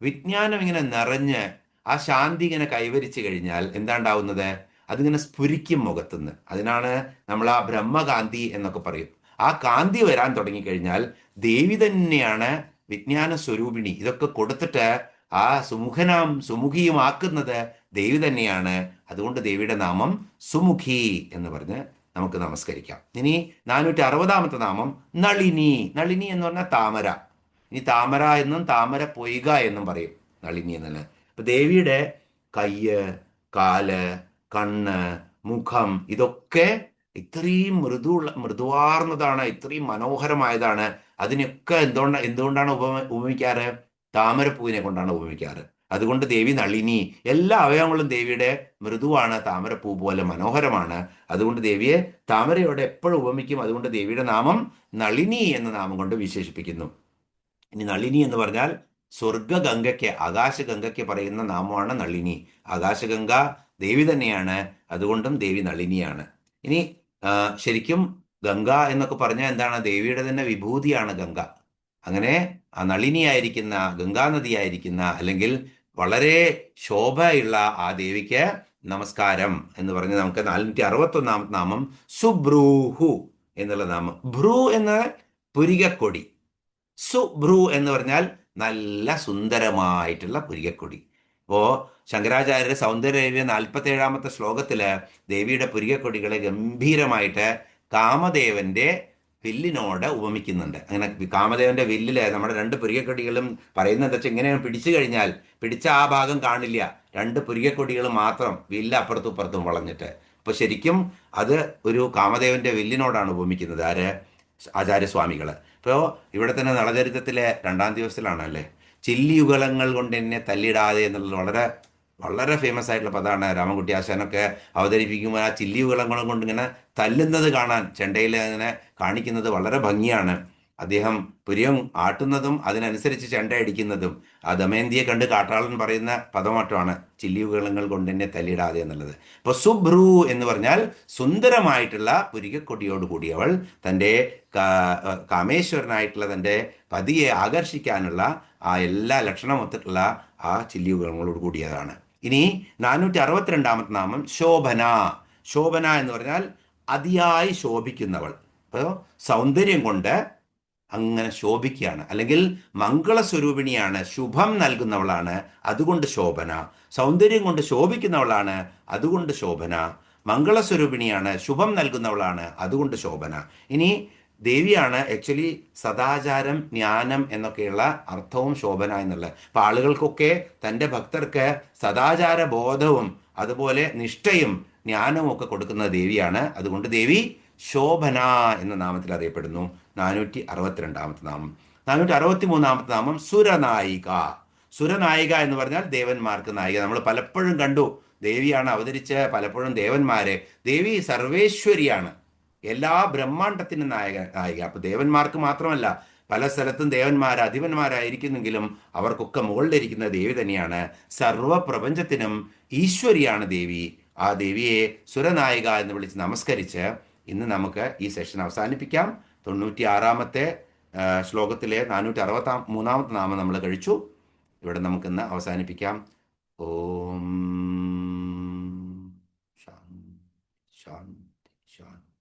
വിജ്ഞാനം ഇങ്ങനെ നിറഞ്ഞ് ആ ശാന്തി ഇങ്ങനെ കൈവരിച്ചു കഴിഞ്ഞാൽ എന്താണ്ടാവുന്നത്? അതിങ്ങനെ സ്ഫുരിക്കും മുഖത്തുനിന്ന്. അതിനാണ് നമ്മൾ ആ ബ്രഹ്മകാന്തി എന്നൊക്കെ പറയും. ആ കാന്തി വരാൻ തുടങ്ങിക്കഴിഞ്ഞാൽ ദേവി തന്നെയാണ് വിജ്ഞാന സ്വരൂപിണി. ഇതൊക്കെ കൊടുത്തിട്ട് ആ സുമുഖിയുമാക്കുന്നത് ദേവി തന്നെയാണ്. അതുകൊണ്ട് ദേവിയുടെ നാമം സുമുഖി എന്ന് പറഞ്ഞ് നമുക്ക് നമസ്കരിക്കാം. ഇനി 460ാമത്തെ നാമം നളിനി. നളിനി എന്ന് പറഞ്ഞാൽ താമര. ഇനി താമര എന്നും താമര പൊയ്ക എന്നും പറയും നളിനി എന്നല്ല. ഇപ്പൊ ദേവിയുടെ കയ്യ്, കാല്, കണ്ണ്, മുഖം ഇതൊക്കെ ഇത്രയും മൃദുവാർന്നതാണ്, ഇത്രയും മനോഹരമായതാണ്. അതിനൊക്കെ എന്തുകൊണ്ടാണ് ഉപമിക്കാറ്? താമരപ്പൂവിനെ കൊണ്ടാണ് ഉപമിക്കാറ്. അതുകൊണ്ട് ദേവി നളിനി. എല്ലാ അവയവങ്ങളും ദേവിയുടെ മൃദുവാണ്, താമരപ്പൂ പോലെ മനോഹരമാണ്. അതുകൊണ്ട് ദേവിയെ താമരയോടെ എപ്പോഴും ഉപമിക്കും. അതുകൊണ്ട് ദേവിയുടെ നാമം നളിനി എന്ന നാമം കൊണ്ട് വിശേഷിപ്പിക്കുന്നു. ഇനി നളിനി എന്ന് പറഞ്ഞാൽ സ്വർഗഗംഗയ്ക്ക്, ആകാശഗംഗയ്ക്ക് പറയുന്ന നാമമാണ് നളിനി. ആകാശഗംഗ ദേവി തന്നെയാണ്, അതുകൊണ്ടും ദേവി നളിനിയാണ്. ഇനി ശരിക്കും ഗംഗ എന്നൊക്കെ പറഞ്ഞാൽ എന്താണ്? ദേവിയുടെ തന്നെ വിഭൂതിയാണ് ഗംഗ. അങ്ങനെ ആ നളിനിയായിരിക്കുന്ന, ഗംഗാനദിയായിരിക്കുന്ന, അല്ലെങ്കിൽ വളരെ ശോഭയുള്ള ആ ദേവിക്ക് നമസ്കാരം എന്ന് പറഞ്ഞ് നമുക്ക് 461ാമത്തെ നാമം സുബ്രൂഹു എന്നുള്ള നാമം. ഭ്രൂ എന്ന പുരികക്കൊടി, സുഭ്രൂ എന്ന് പറഞ്ഞാൽ നല്ല സുന്ദരമായിട്ടുള്ള പുരികക്കൊടി. അപ്പോൾ ശങ്കരാചാര്യരുടെ സൗന്ദര്യ 47ാമത്തെ ശ്ലോകത്തില് ദേവിയുടെ പുരികക്കൊടികളെ ഗംഭീരമായിട്ട് കാമദേവന്റെ വില്ലിനോട് ഉപമിക്കുന്നുണ്ട്. അങ്ങനെ കാമദേവന്റെ വില്ലില് നമ്മുടെ 2 പുരികക്കൊടികളും പറയുന്നത് എന്താ വെച്ചാൽ, ഇങ്ങനെ പിടിച്ചു കഴിഞ്ഞാൽ പിടിച്ച ആ ഭാഗം കാണില്ല, 2 പുരികക്കൊടികൾ മാത്രം, വില്ല് അപ്പുറത്തും ഇപ്പുറത്തും വളഞ്ഞിട്ട്. അപ്പൊ ശരിക്കും അത് ഒരു കാമദേവന്റെ വില്ലിനോടാണ് ഉപമിക്കുന്നത്. ആര്? ആചാര്യസ്വാമികൾ. ഇപ്പോൾ ഇവിടെ തന്നെ നളചരിതത്തിലെ 2-ാം ദിവസത്തിലാണല്ലേ, ചില്ലിയുഗളങ്ങൾ കൊണ്ട് എന്നെ തല്ലിടാതെ എന്നുള്ളത് വളരെ വളരെ ഫേമസ് ആയിട്ടുള്ള പദമാണ്. രാമൻകുട്ടി ആശാനൊക്കെ അവതരിപ്പിക്കുമ്പോൾ ആ ചില്ലിയുഗളങ്ങളും കൊണ്ട് ഇങ്ങനെ തല്ലുന്നത് കാണാൻ, ചെണ്ടയിൽ അങ്ങനെ കാണിക്കുന്നത് വളരെ ഭംഗിയാണ്. അദ്ദേഹം പുരിയം ആട്ടുന്നതും അതിനനുസരിച്ച് ചെണ്ട അടിക്കുന്നതും ആ ദമയന്തിയെ കണ്ട് കാട്ടാളൻ പറയുന്ന പദമാറ്റമാണ് ചില്ലിയുഗളങ്ങൾ കൊണ്ട് എന്നെ തല്ലിടാതെ എന്നുള്ളത്. ഇപ്പോൾ സുഭ്രു എന്ന് പറഞ്ഞാൽ സുന്ദരമായിട്ടുള്ള പുരികക്കൊടിയോട് കൂടിയവൾ, തൻ്റെ കാമേശ്വരനായിട്ടുള്ള തൻ്റെ പതിയെ ആകർഷിക്കാനുള്ള ആ എല്ലാ ലക്ഷണമൊത്തിട്ടുള്ള ആ ചില്ലിയുഗങ്ങളോട് കൂടിയതാണ്. ഇനി 462-ാമത്തെ നാമം ശോഭന. ശോഭന എന്ന് പറഞ്ഞാൽ അതിയായി ശോഭിക്കുന്നവൾ. അപ്പോൾ സൗന്ദര്യം കൊണ്ട് അങ്ങനെ ശോഭിക്കുകയാണ്, അല്ലെങ്കിൽ മംഗളസ്വരൂപിണിയാണ്, ശുഭം നൽകുന്നവളാണ്, അതുകൊണ്ട് ശോഭന. സൗന്ദര്യം കൊണ്ട് ശോഭിക്കുന്നവളാണ്, അതുകൊണ്ട് ശോഭന. മംഗളസ്വരൂപിണിയാണ്, ശുഭം നൽകുന്നവളാണ്, അതുകൊണ്ട് ശോഭന. ഇനി ദേവിയാണ് ആക്ച്വലി സദാചാരം, ജ്ഞാനം എന്നൊക്കെയുള്ള അർത്ഥവും ശോഭന എന്നുള്ളത്. അപ്പം ആളുകൾക്കൊക്കെ, തൻ്റെ ഭക്തർക്ക് സദാചാര ബോധവും അതുപോലെ നിഷ്ഠയും ജ്ഞാനവും ഒക്കെ കൊടുക്കുന്ന ദേവിയാണ്. അതുകൊണ്ട് ദേവി ശോഭന എന്ന നാമത്തിൽ അറിയപ്പെടുന്നു. 462-ാമത്തെ നാമം. 463-ാമത്തെ നാമം സുരനായിക. സുരനായിക എന്ന് പറഞ്ഞാൽ ദേവന്മാർക്ക് നായിക. നമ്മൾ പലപ്പോഴും കണ്ടു, ദേവിയാണ് അവതരിച്ച് പലപ്പോഴും ദേവന്മാരെ. ദേവി സർവേശ്വരിയാണ്, എല്ലാ ബ്രഹ്മാണ്ടത്തിനും നായിക. അപ്പൊ ദേവന്മാർക്ക് മാത്രമല്ല, പല സ്ഥലത്തും ദേവന്മാർ അധിപന്മാരായിരിക്കുന്നെങ്കിലും അവർക്കൊക്കെ മുകളിലിരിക്കുന്ന ദേവി തന്നെയാണ്. സർവപ്രപഞ്ചത്തിനും ഈശ്വരിയാണ് ദേവി. ആ ദേവിയെ സുരനായിക എന്ന് വിളിച്ച് നമസ്കരിച്ച് ഇന്ന് നമുക്ക് ഈ സെഷൻ അവസാനിപ്പിക്കാം. 96-ാമത്തെ ശ്ലോകത്തിലെ 463-ാമത്തെ നാമം നമ്മൾ കഴിച്ചു. ഇവിടെ നമുക്കിന്ന് അവസാനിപ്പിക്കാം. ഓം ശാന്തി ശാന്തി ശാന്തി.